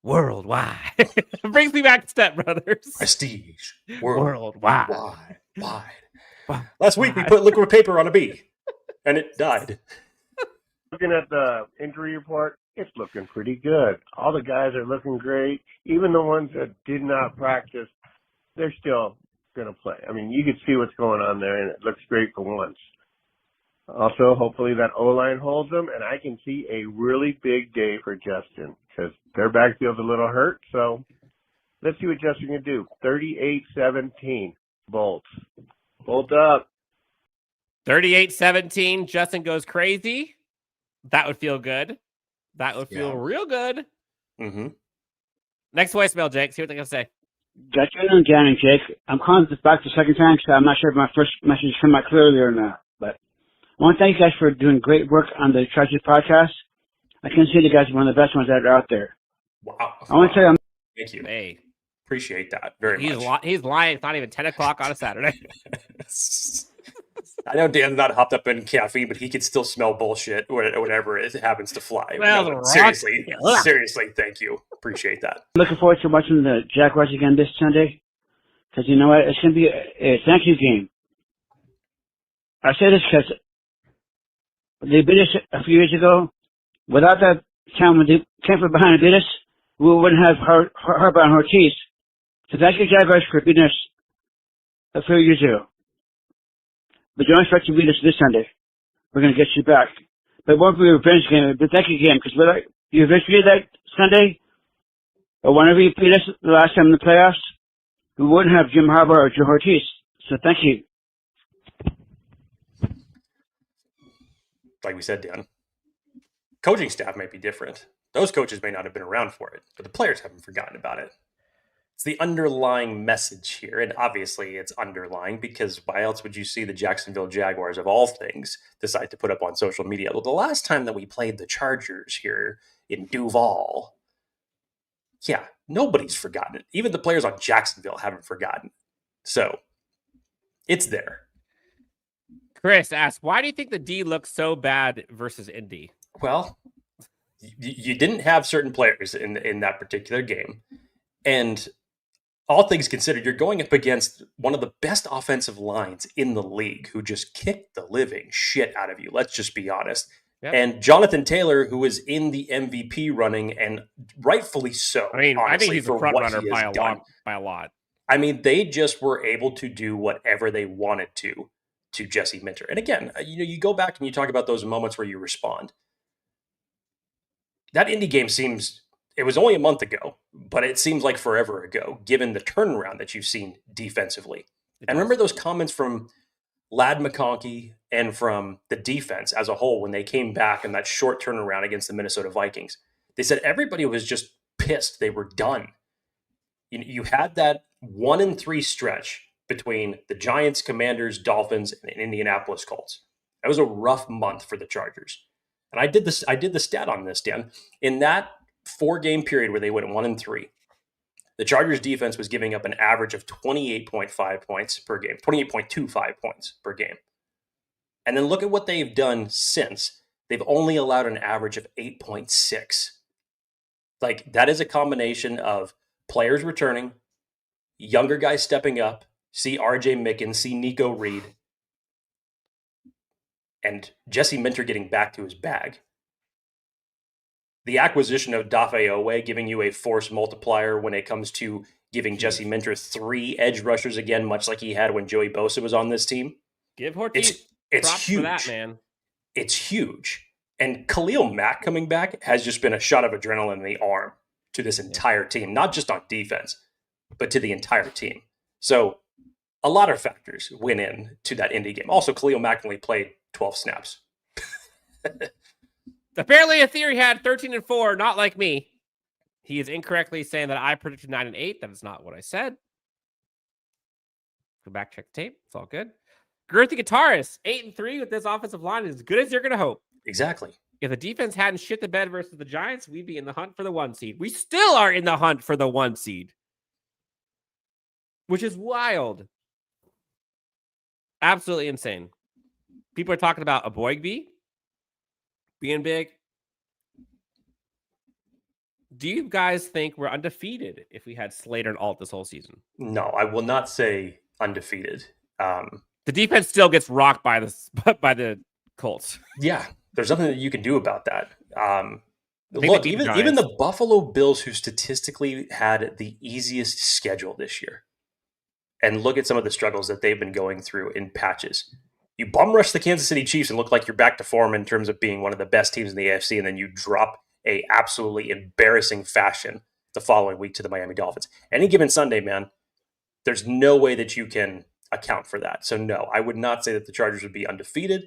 Worldwide. Brings me back to Step Brothers. Prestige. Worldwide. Wide. Last week we put liquid paper on a bee, and it died. Looking at the injury report, it's looking pretty good. All the guys are looking great. Even the ones that did not practice, they're still going to play. I mean, you can see what's going on there, and it looks great for once. Also, hopefully that O-line holds them, and I can see a really big day for Justin because their backfield's a little hurt. So let's see what Justin can do. 38-17, Bolts. Bolt up. 38-17, Justin goes crazy. That would feel good. That would feel real good. Mm-hmm. Next voicemail, Jake. See what they're going to say. Good afternoon, Dan and Jake. I'm calling this back the second time, so I'm not sure if my first message came out clearly or not. But I want to thank you guys for doing great work on the Chargers podcast. I consider you guys one of the best ones that are out there. Wow. I want to tell you, Thank you. Hey. Appreciate that very much. He's lying. It's not even 10 o'clock on a Saturday. I know Dan's not hopped up in caffeine, but he can still smell bullshit whenever it happens to fly. Well, seriously, thank you. Appreciate that. looking forward to watching the Jaguars again this Sunday because you know what? It's going to be a thank you game. I say this because they beat us a few years ago. Without that time when they came from behind and beat us, we wouldn't have Harbaugh and Ortiz. So thank you, Jaguars, for beating us a few years ago. But don't expect to beat us this Sunday. We're going to get you back. But it won't be a revenge game, but thank you game, because whether you eventually that Sunday, or whenever you beat us the last time in the playoffs, we wouldn't have Jim Harbaugh or Joe Ortiz. So thank you. Like we said, Dan, coaching staff may be different. Those coaches may not have been around for it, but the players haven't forgotten about it. It's the underlying message here, and obviously it's underlying because why else would you see the Jacksonville Jaguars, of all things, decide to put up on social media? Well, the last time that we played the Chargers here in Duval, yeah, nobody's forgotten it. Even the players on Jacksonville haven't forgotten. So, it's there. Chris asks, why do you think the D looks so bad versus Indy? Well, you didn't have certain players in that particular game. And all things considered, you're going up against one of the best offensive lines in the league who just kicked the living shit out of you. Let's just be honest. Yep. And Jonathan Taylor, who is in the MVP running, and rightfully so. I mean, honestly, I think he's a front runner by a lot. I mean, they just were able to do whatever they wanted to Jesse Minter. And again, you go back and you talk about those moments where you respond. That Indy game it was only a month ago, but it seems like forever ago, given the turnaround that you've seen defensively. And remember those comments from Ladd McConkey and from the defense as a whole when they came back in that short turnaround against the Minnesota Vikings. They said everybody was just pissed. They were done. You had that 1-3 stretch between the Giants, Commanders, Dolphins, and Indianapolis Colts. That was a rough month for the Chargers. And I did the stat on this, Dan. In that 4-game period where they went 1-3, the Chargers defense was giving up an average of 28.5 points per game, 28.25 points per game. And then look at what they've done since. They've only allowed an average of 8.6. Like, that is a combination of players returning, younger guys stepping up, see RJ Mickens, see Nico Reed, and Jesse Minter getting back to his bag. The acquisition of Dafe Owe giving you a force multiplier when it comes to giving Jesse Minter 3 edge rushers again, much like he had when Joey Bosa was on this team. Give Ortiz it's props huge. for that, man. It's huge. And Khalil Mack coming back has just been a shot of adrenaline in the arm to this entire team, not just on defense, but to the entire team. So a lot of factors went in to that Indy game. Also, Khalil Mack only played 12 snaps. Apparently, a theory had 13-4, not like me. He is incorrectly saying that I predicted 9-8. That is not what I said. Go back, check the tape. It's all good. Girthy guitarist, 8-3 with this offensive line is as good as you're going to hope. Exactly. If the defense hadn't shit the bed versus the Giants, we'd be in the hunt for the 1 seed. We still are in the hunt for the 1 seed, which is wild. Absolutely insane. People are talking about a Boygby being big. Do you guys think we're undefeated if we had Slater and Alt this whole season? No, I will not say undefeated. The defense still gets rocked by the Colts. Yeah, there's nothing that you can do about that. Look, even the Buffalo Bills, who statistically had the easiest schedule this year, and look at some of the struggles that they've been going through in patches. You bum rush the Kansas City Chiefs and look like you're back to form in terms of being one of the best teams in the AFC, and then you drop a absolutely embarrassing fashion the following week to the Miami Dolphins. Any given Sunday, man, there's no way that you can account for that. So no, I would not say that the Chargers would be undefeated.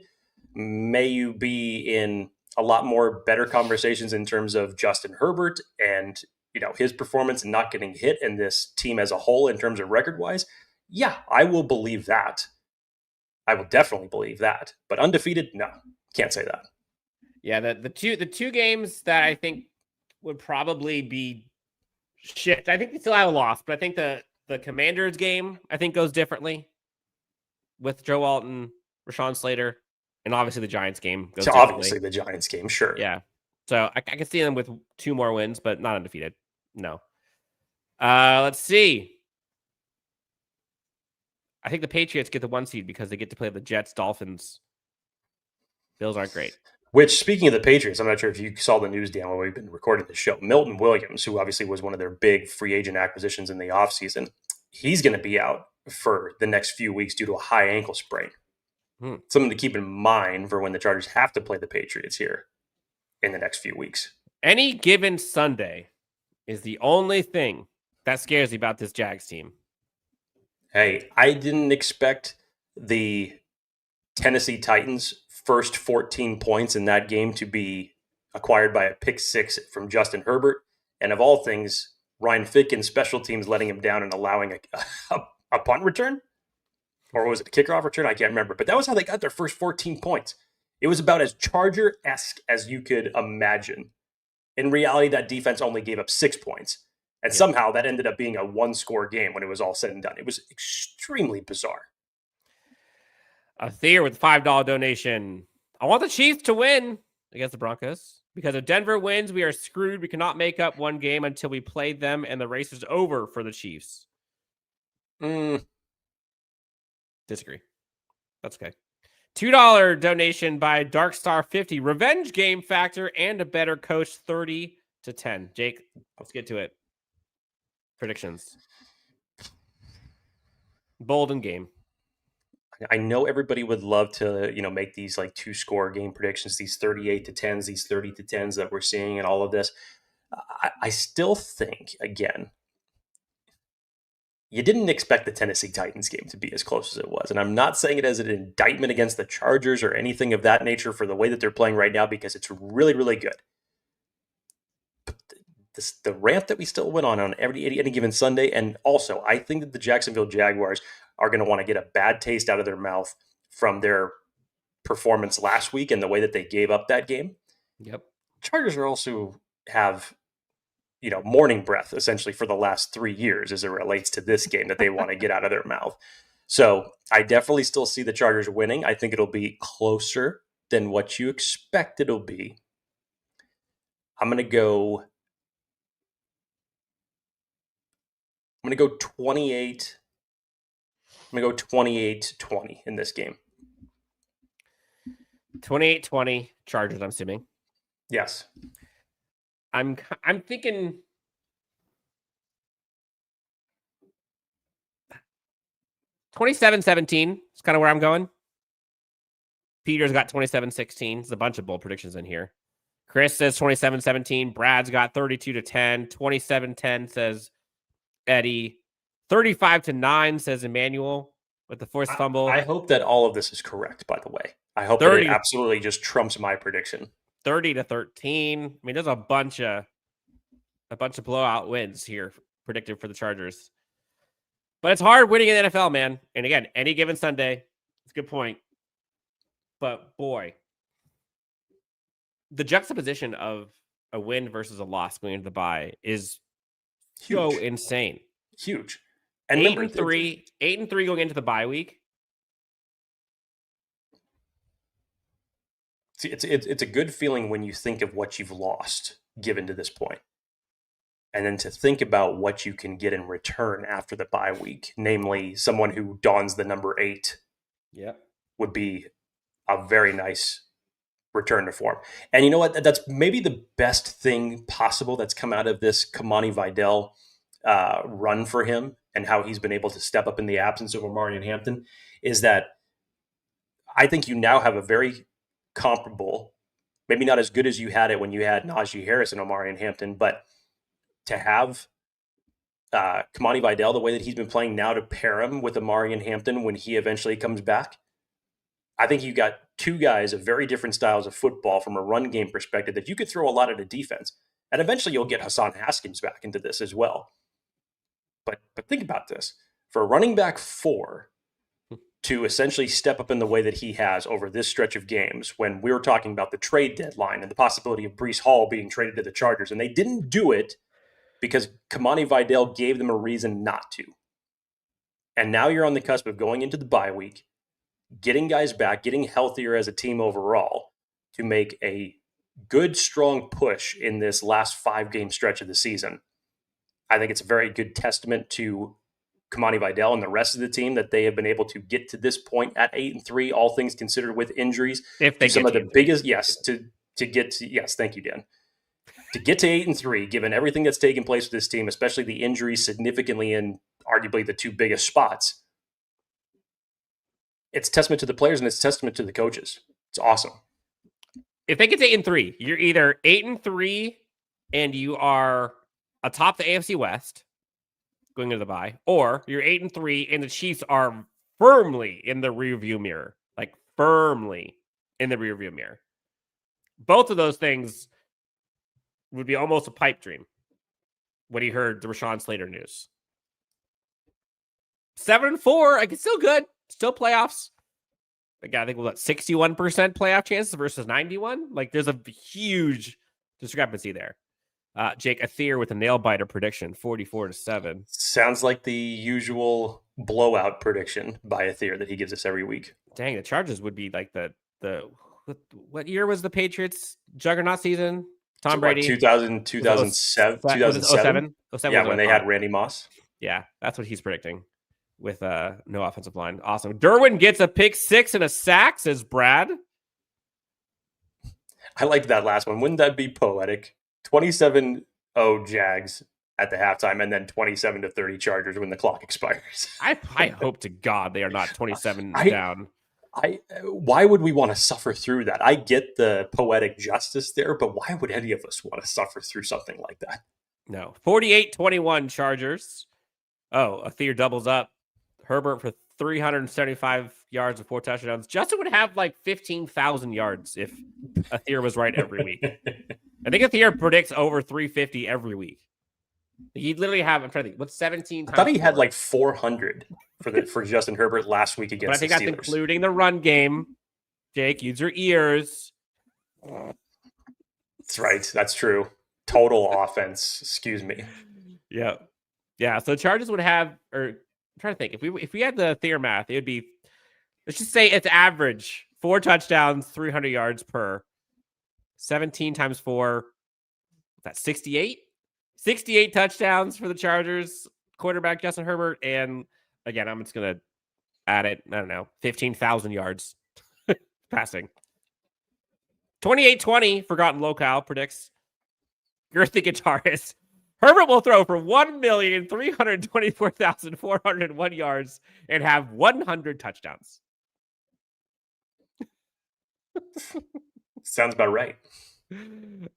May you be in a lot more better conversations in terms of Justin Herbert and his performance and not getting hit, and this team as a whole in terms of record-wise. Yeah, I will believe that. I will definitely believe that. But undefeated, no, can't say that. Yeah, the two games that I think would probably be shit. I think we still have a loss, but I think the Commanders game I think goes differently with Joe Alton, Rashawn Slater, and obviously the Giants game goes differently. Obviously the Giants game, sure. Yeah. So I can see them with 2 more wins, but not undefeated. No. Let's see. I think the Patriots get the 1 seed because they get to play the Jets, Dolphins. Bills aren't great. Which, speaking of the Patriots, I'm not sure if you saw the news, Dan, when we've been recording the show. Milton Williams, who obviously was one of their big free agent acquisitions in the offseason, he's going to be out for the next few weeks due to a high ankle sprain. Something to keep in mind for when the Chargers have to play the Patriots here in the next few weeks. Any given Sunday is the only thing that scares me about this Jags team. Hey, I didn't expect the Tennessee Titans' first 14 points in that game to be acquired by a pick 6 from Justin Herbert. And of all things, Ryan Fitkins' special teams letting him down and allowing a punt return? Or was it a kickoff return? I can't remember. But that was how they got their first 14 points. It was about as Charger-esque as you could imagine. In reality, that defense only gave up 6 points. And somehow that ended up being a 1-score game when it was all said and done. It was extremely bizarre. A Thayer with $5 donation. I want the Chiefs to win against the Broncos. Because if Denver wins, we are screwed. We cannot make up one game until we play them, and the race is over for the Chiefs. Disagree. That's okay. $2 donation by Darkstar50. Revenge game factor and a better coach, 30-10. Jake, let's get to it. Predictions. Bold and game. I know everybody would love to, make these like 2-score game predictions, these 38-10s, these 30-10s that we're seeing and all of this. I still think, again, you didn't expect the Tennessee Titans game to be as close as it was. And I'm not saying it as an indictment against the Chargers or anything of that nature for the way that they're playing right now, because it's really, really good. But the rant that we still went on any given Sunday, and also I think that the Jacksonville Jaguars are going to want to get a bad taste out of their mouth from their performance last week and the way that they gave up that game. Yep. Chargers are also have morning breath essentially for the last 3 years as it relates to this game that they want to get out of their mouth. So I definitely still see the Chargers winning. I think it'll be closer than what you expect it'll be. I'm going to go 28. I'm going to go 28-20 in this game. 28-20 Chargers, I'm assuming. Yes. I'm thinking 27-17 is kind of where I'm going. Peter's got 27-16. There's a bunch of bold predictions in here. Chris says 27-17. Brad's got 32-10. 27-10 says Eddie. 35-9 says Emmanuel with the forced fumble. I hope that all of this is correct, by the way. I hope that it absolutely just trumps my prediction. 30-13. I mean, there's a bunch of blowout wins here predicted for the Chargers. But it's hard winning in the NFL, man. And again, any given Sunday, it's a good point. But boy, the juxtaposition of a win versus a loss going into the bye is huge. So insane. Huge. And 8-3 going into the bye week. See, it's a good feeling when you think of what you've lost given to this point. And then to think about what you can get in return after the bye week, namely someone who dons the number 8, would be a very nice return to form. And you know what? That's maybe the best thing possible that's come out of this Kamani Vidal run for him and how he's been able to step up in the absence of Omarion Hampton, is that I think you now have a very comparable, maybe not as good as you had it when you had Najee Harris and Omarion Hampton, but to have Kamani Vidal the way that he's been playing now to pair him with Omarion Hampton when he eventually comes back, I think you got two guys of very different styles of football from a run game perspective that you could throw a lot at a defense. And eventually you'll get Hassan Haskins back into this as well. But think about this. For a running back 4 to essentially step up in the way that he has over this stretch of games, when we were talking about the trade deadline and the possibility of Breece Hall being traded to the Chargers, and they didn't do it because Kamani Vidal gave them a reason not to. And now you're on the cusp of going into the bye week, getting guys back, getting healthier as a team overall to make a good, strong push in this last 5-game stretch of the season. I think it's a very good testament to Kamani Vidal and the rest of the team that they have been able to get to this point at 8-3, all things considered, with injuries. If they some of the biggest, thank you, Dan. To get to 8-3, given everything that's taken place with this team, especially the injuries significantly in arguably the 2 biggest spots, it's a testament to the players and it's a testament to the coaches. It's awesome. If they get to 8-3, you're either 8-3 and you are atop the AFC West going into the bye, or you're 8-3 and the Chiefs are firmly in the rearview mirror, like firmly in the rearview mirror. Both of those things would be almost a pipe dream when he heard the Rashawn Slater news. 7-4, like it's still good, still playoffs. Again, I think we've got 61% playoff chances versus 91. Like there's a huge discrepancy there. Jake Athier with a nail biter prediction, 44-7. Sounds like the usual blowout prediction by Athier that he gives us every week. Dang, the Chargers would be like the what year was the Patriots juggernaut season? Tom Brady, 2007. 2007. Yeah, when they had Randy Moss. Yeah, that's what he's predicting with no offensive line. Awesome. Derwin gets a pick 6 and a sack, says Brad. I liked that last one. Wouldn't that be poetic? 27-0 Jags at the halftime, and then 27-30 Chargers when the clock expires. I hope to God they are not 27 down. Why would we want to suffer through that? I get the poetic justice there, but why would any of us want to suffer through something like that? No. 48-21 Chargers. Oh, Athir doubles up. Herbert for 375 yards and 4 touchdowns. Justin would have like 15,000 yards if Athir was right every week. I think Athir predicts over 350 every week. He'd literally have, I'm trying to think, what's 17 times? I thought he had 4? like 400 for Justin Herbert last week against the Steelers. But I think that's including the run game. Jake, use your ears. That's right. That's true. Total offense. Excuse me. Yeah. Yeah. So the Chargers would have, or I'm trying to think, if we had the Athir math, it would be, let's just say it's average 4 touchdowns, 300 yards per. 17 times 4. That's 68. 68 touchdowns for the Chargers quarterback Justin Herbert. And again, I'm just going to add it. I don't know, 15,000 yards passing. 28-20, Forgotten Locale predicts. Girthy guitarist. Herbert will throw for 1,324,401 yards and have 100 touchdowns. Sounds about right.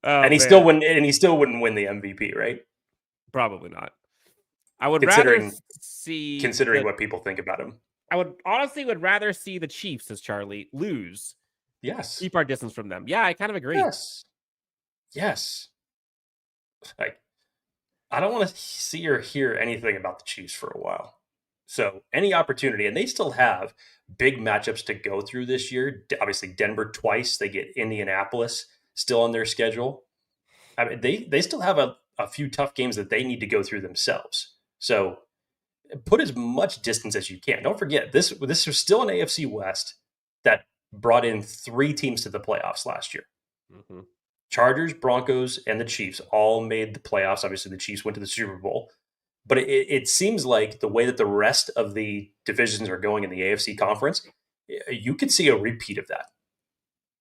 Oh, and he still wouldn't win the MVP, right? Probably not. I would considering what people think about him. I would rather see the Chiefs, as Charlie, lose. Yes. Keep our distance from them. Yeah, I kind of agree. Yes. Like, I don't want to see or hear anything about the Chiefs for a while. So any opportunity, and they still have big matchups to go through this year. Obviously, Denver twice. They get Indianapolis still on their schedule. I mean, they still have a few tough games that they need to go through themselves. So put as much distance as you can. Don't forget, this was still an AFC West that brought in 3 teams to the playoffs last year. Mm-hmm. Chargers, Broncos, and the Chiefs all made the playoffs. Obviously, the Chiefs went to the Super Bowl. But it seems like the way that the rest of the divisions are going in the AFC conference, you could see a repeat of that.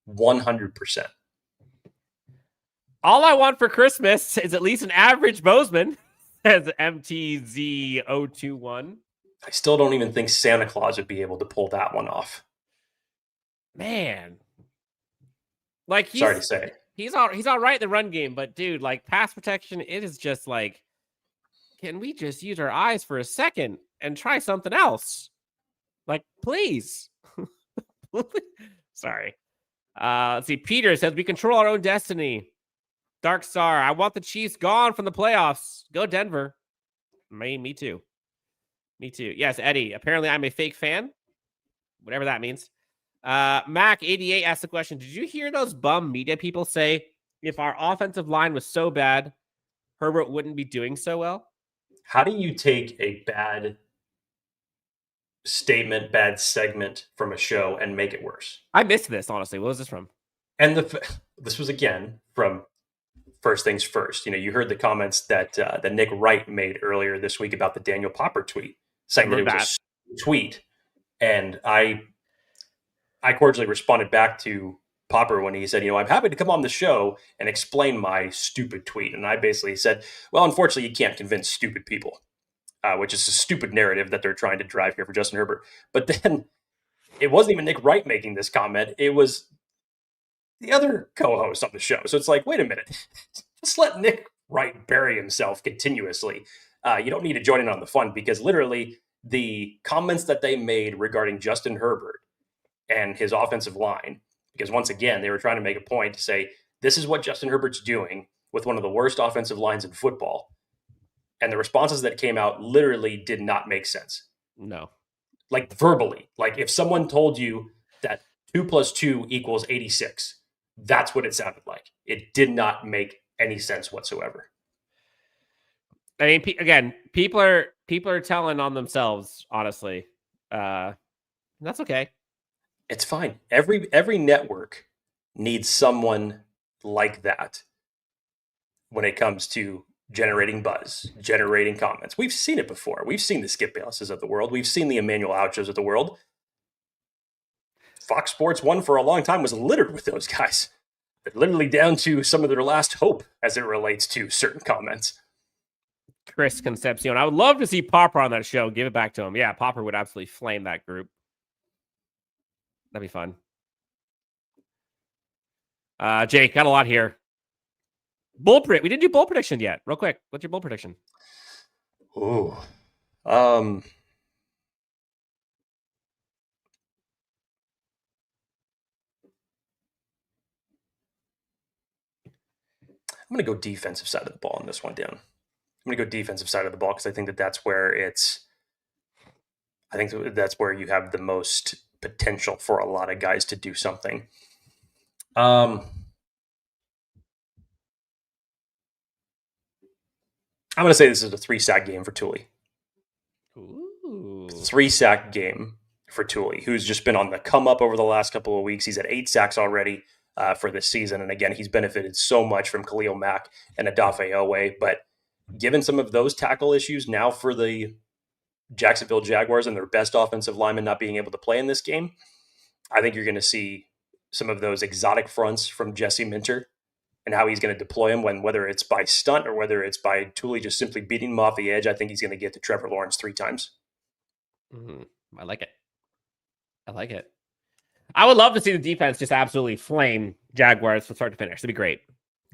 100%. All I want for Christmas is at least an average Bozeman, says MTZ021. I still don't even think Santa Claus would be able to pull that one off. Man. Like, sorry to say. He's all right in the run game, but dude, like, pass protection, it is just like, can we just use our eyes for a second and try something else? Like, please. Sorry. Let's see. Peter says, we control our own destiny. Dark Star, I want the Chiefs gone from the playoffs. Go Denver. Me too. Me too. Yes, Eddie. Apparently I'm a fake fan. Whatever that means. Mac88 asked the question, did you hear those bum media people say if our offensive line was so bad, Herbert wouldn't be doing so well? How do you take a bad statement, bad segment from a show and make it worse? I missed this, honestly. What was this from? And this was, again, from First Things First. You know, you heard the comments that Nick Wright made earlier this week about the Daniel Popper tweet, saying that it was a tweet. And I cordially responded back to Popper when he said, you know, I'm happy to come on the show and explain my stupid tweet. And I basically said, well, unfortunately, you can't convince stupid people, which is a stupid narrative that they're trying to drive here for Justin Herbert. But then it wasn't even Nick Wright making this comment. It was the other co-host on the show. So it's like, wait a minute, just let Nick Wright bury himself continuously. You don't need to join in on the fun, because literally the comments that they made regarding Justin Herbert and his offensive line, because once again, they were trying to make a point to say, this is what Justin Herbert's doing with one of the worst offensive lines in football. And the responses that came out literally did not make sense. No. Like, verbally. Like, if someone told you that 2 + 2 = 86, that's what it sounded like. It did not make any sense whatsoever. I mean, again, people are telling on themselves, honestly. That's okay. It's fine. Every network needs someone like that when it comes to generating buzz, generating comments. We've seen it before. We've seen the Skip Baylesses of the world. We've seen the Emmanuel Ouchos of the world. Fox Sports 1 for a long time was littered with those guys. Literally down to some of their last hope as it relates to certain comments. Chris Concepcion. I would love to see Popper on that show. Give it back to him. Yeah, Popper would absolutely flame that group. That'd be fun. Jake, got a lot here. Bull predict. We didn't do bull prediction yet. Real quick. What's your bull prediction? Ooh. I'm going to go defensive side of the ball on this one, Dan. I'm going to go defensive side of the ball because I think that's where that's where you have the most potential for a lot of guys to do something. I'm going to say this is a 3-sack game for Thule. Ooh. 3-sack game for Thule, who's just been on the come up over the last couple of weeks. He's at 8 sacks already for this season. And again, he's benefited so much from Khalil Mack and Adafe Owe. But given some of those tackle issues now for the Jacksonville Jaguars and their best offensive linemen not being able to play in this game, I think you're going to see some of those exotic fronts from Jesse Minter and how he's going to deploy him whether it's by stunt or whether it's by Thule just simply beating him off the edge. I think he's going to get to Trevor Lawrence 3 times. I like it. I would love to see the defense just absolutely flame Jaguars from start to finish. That'd be great.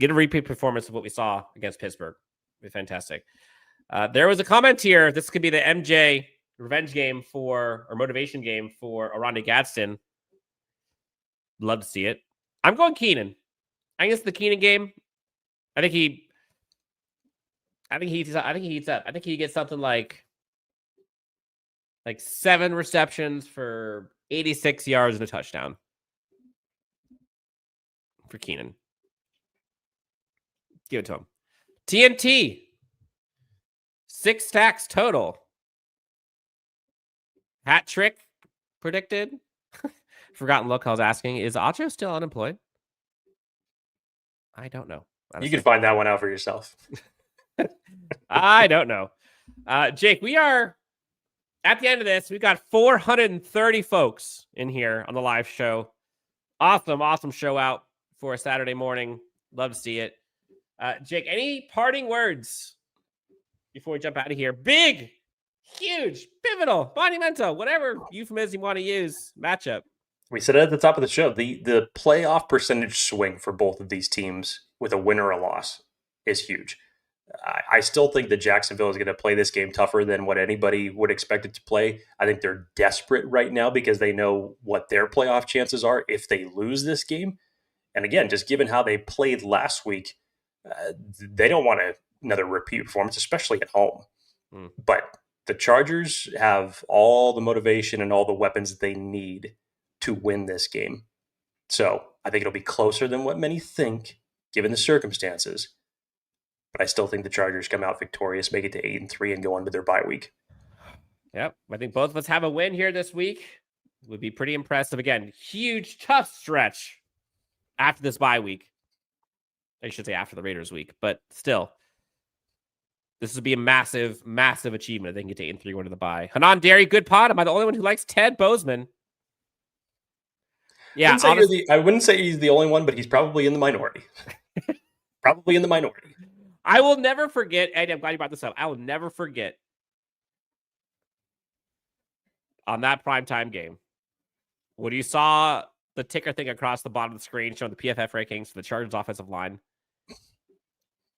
Get a repeat performance of what we saw against Pittsburgh. It'd be fantastic. There was a comment here. This could be the MJ revenge game or motivation game for Oronde Gadsden. Love to see it. I'm going Keenan. I think it's the Keenan game. I think he heats up. I think he gets something like 7 receptions for 86 yards and a touchdown for Keenan. Give it to him. TNT. 6 sacks total. Hat trick predicted. Forgotten look I was asking. Is Acho still unemployed? I don't know. Honestly. You can find that one out for yourself. I don't know. Jake, we are at the end of this. We've got 430 folks in here on the live show. Awesome show out for a Saturday morning. Love to see it. Jake, any parting words before we jump out of here? Big, huge, pivotal, monumental, whatever euphemism you want to use, matchup. We said it at the top of the show. The playoff percentage swing for both of these teams with a win or a loss is huge. I still think that Jacksonville is going to play this game tougher than what anybody would expect it to play. I think they're desperate right now because they know what their playoff chances are if they lose this game. And again, just given how they played last week, they don't want another repeat performance, especially at home. But the Chargers have all the motivation and all the weapons that they need to win this game. So I think it'll be closer than what many think, given the circumstances. But I still think the Chargers come out victorious, make it to 8-3, and go on to their bye week. Yep. I think both of us have a win here this week. Would be pretty impressive. Again, huge, tough stretch after this bye week. I should say after the Raiders week, but still. This would be a massive, massive achievement if they can get to 8-3 going to the bye. Hanan Derry, good pod. Am I the only one who likes Ted Bozeman? Yeah, I wouldn't say he's the only one, but he's probably in the minority. Probably in the minority. I will never forget, Eddie, I'm glad you brought this up. I will never forget on that primetime game when you saw the ticker thing across the bottom of the screen showing the PFF rankings for the Chargers offensive line.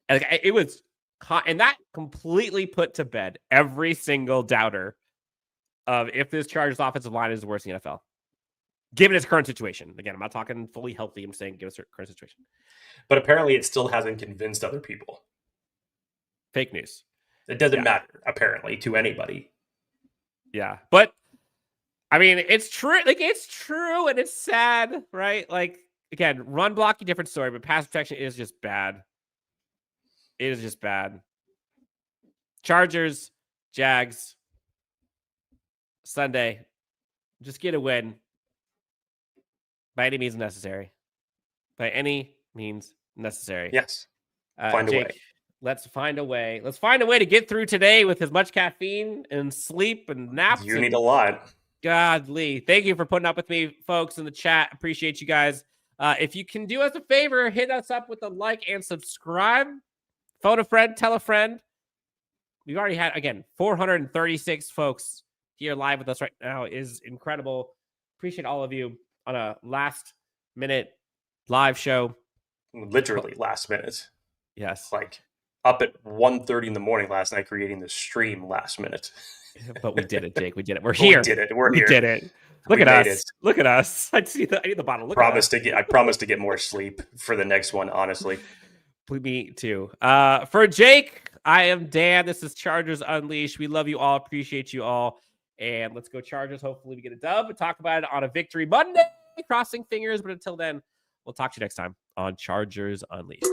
And it was, and that completely put to bed every single doubter of if this Chargers offensive line is the worst in the NFL. Given its current situation. Again, I'm not talking fully healthy. I'm saying given its current situation. But apparently it still hasn't convinced other people. Fake news. It doesn't matter, apparently, to anybody. Yeah. But, I mean, it's true. It's true and it's sad, right? Again, run blocking, different story, but pass protection is just bad. It is just bad. Chargers, Jags, Sunday. Just get a win. By any means necessary. By any means necessary. Yes. Find a way. Let's find a way. Let's find a way to get through today with as much caffeine and sleep and naps. You need a lot. Godly. Thank you for putting up with me, folks, in the chat. Appreciate you guys. If you can do us a favor, hit us up with a like and subscribe. Phone a friend, tell a friend. We've already had, again, 436 folks here live with us right now. It is incredible. Appreciate all of you on a last-minute live show. Literally last minute. Yes. up at 1:30 in the morning last night creating the stream last minute. But we did it, Jake. We did it. We're here. We did it. We Here. did it. Look We at us. made it. Look at us. I need the bottle. Look I at promised to get more sleep for the next one, honestly. Me too. For Jake, I am Dan. This is Chargers Unleashed. We love you all. Appreciate you all. And let's go Chargers. Hopefully we get a dub and talk about it on a victory Monday. Crossing fingers. But until then, we'll talk to you next time on Chargers Unleashed.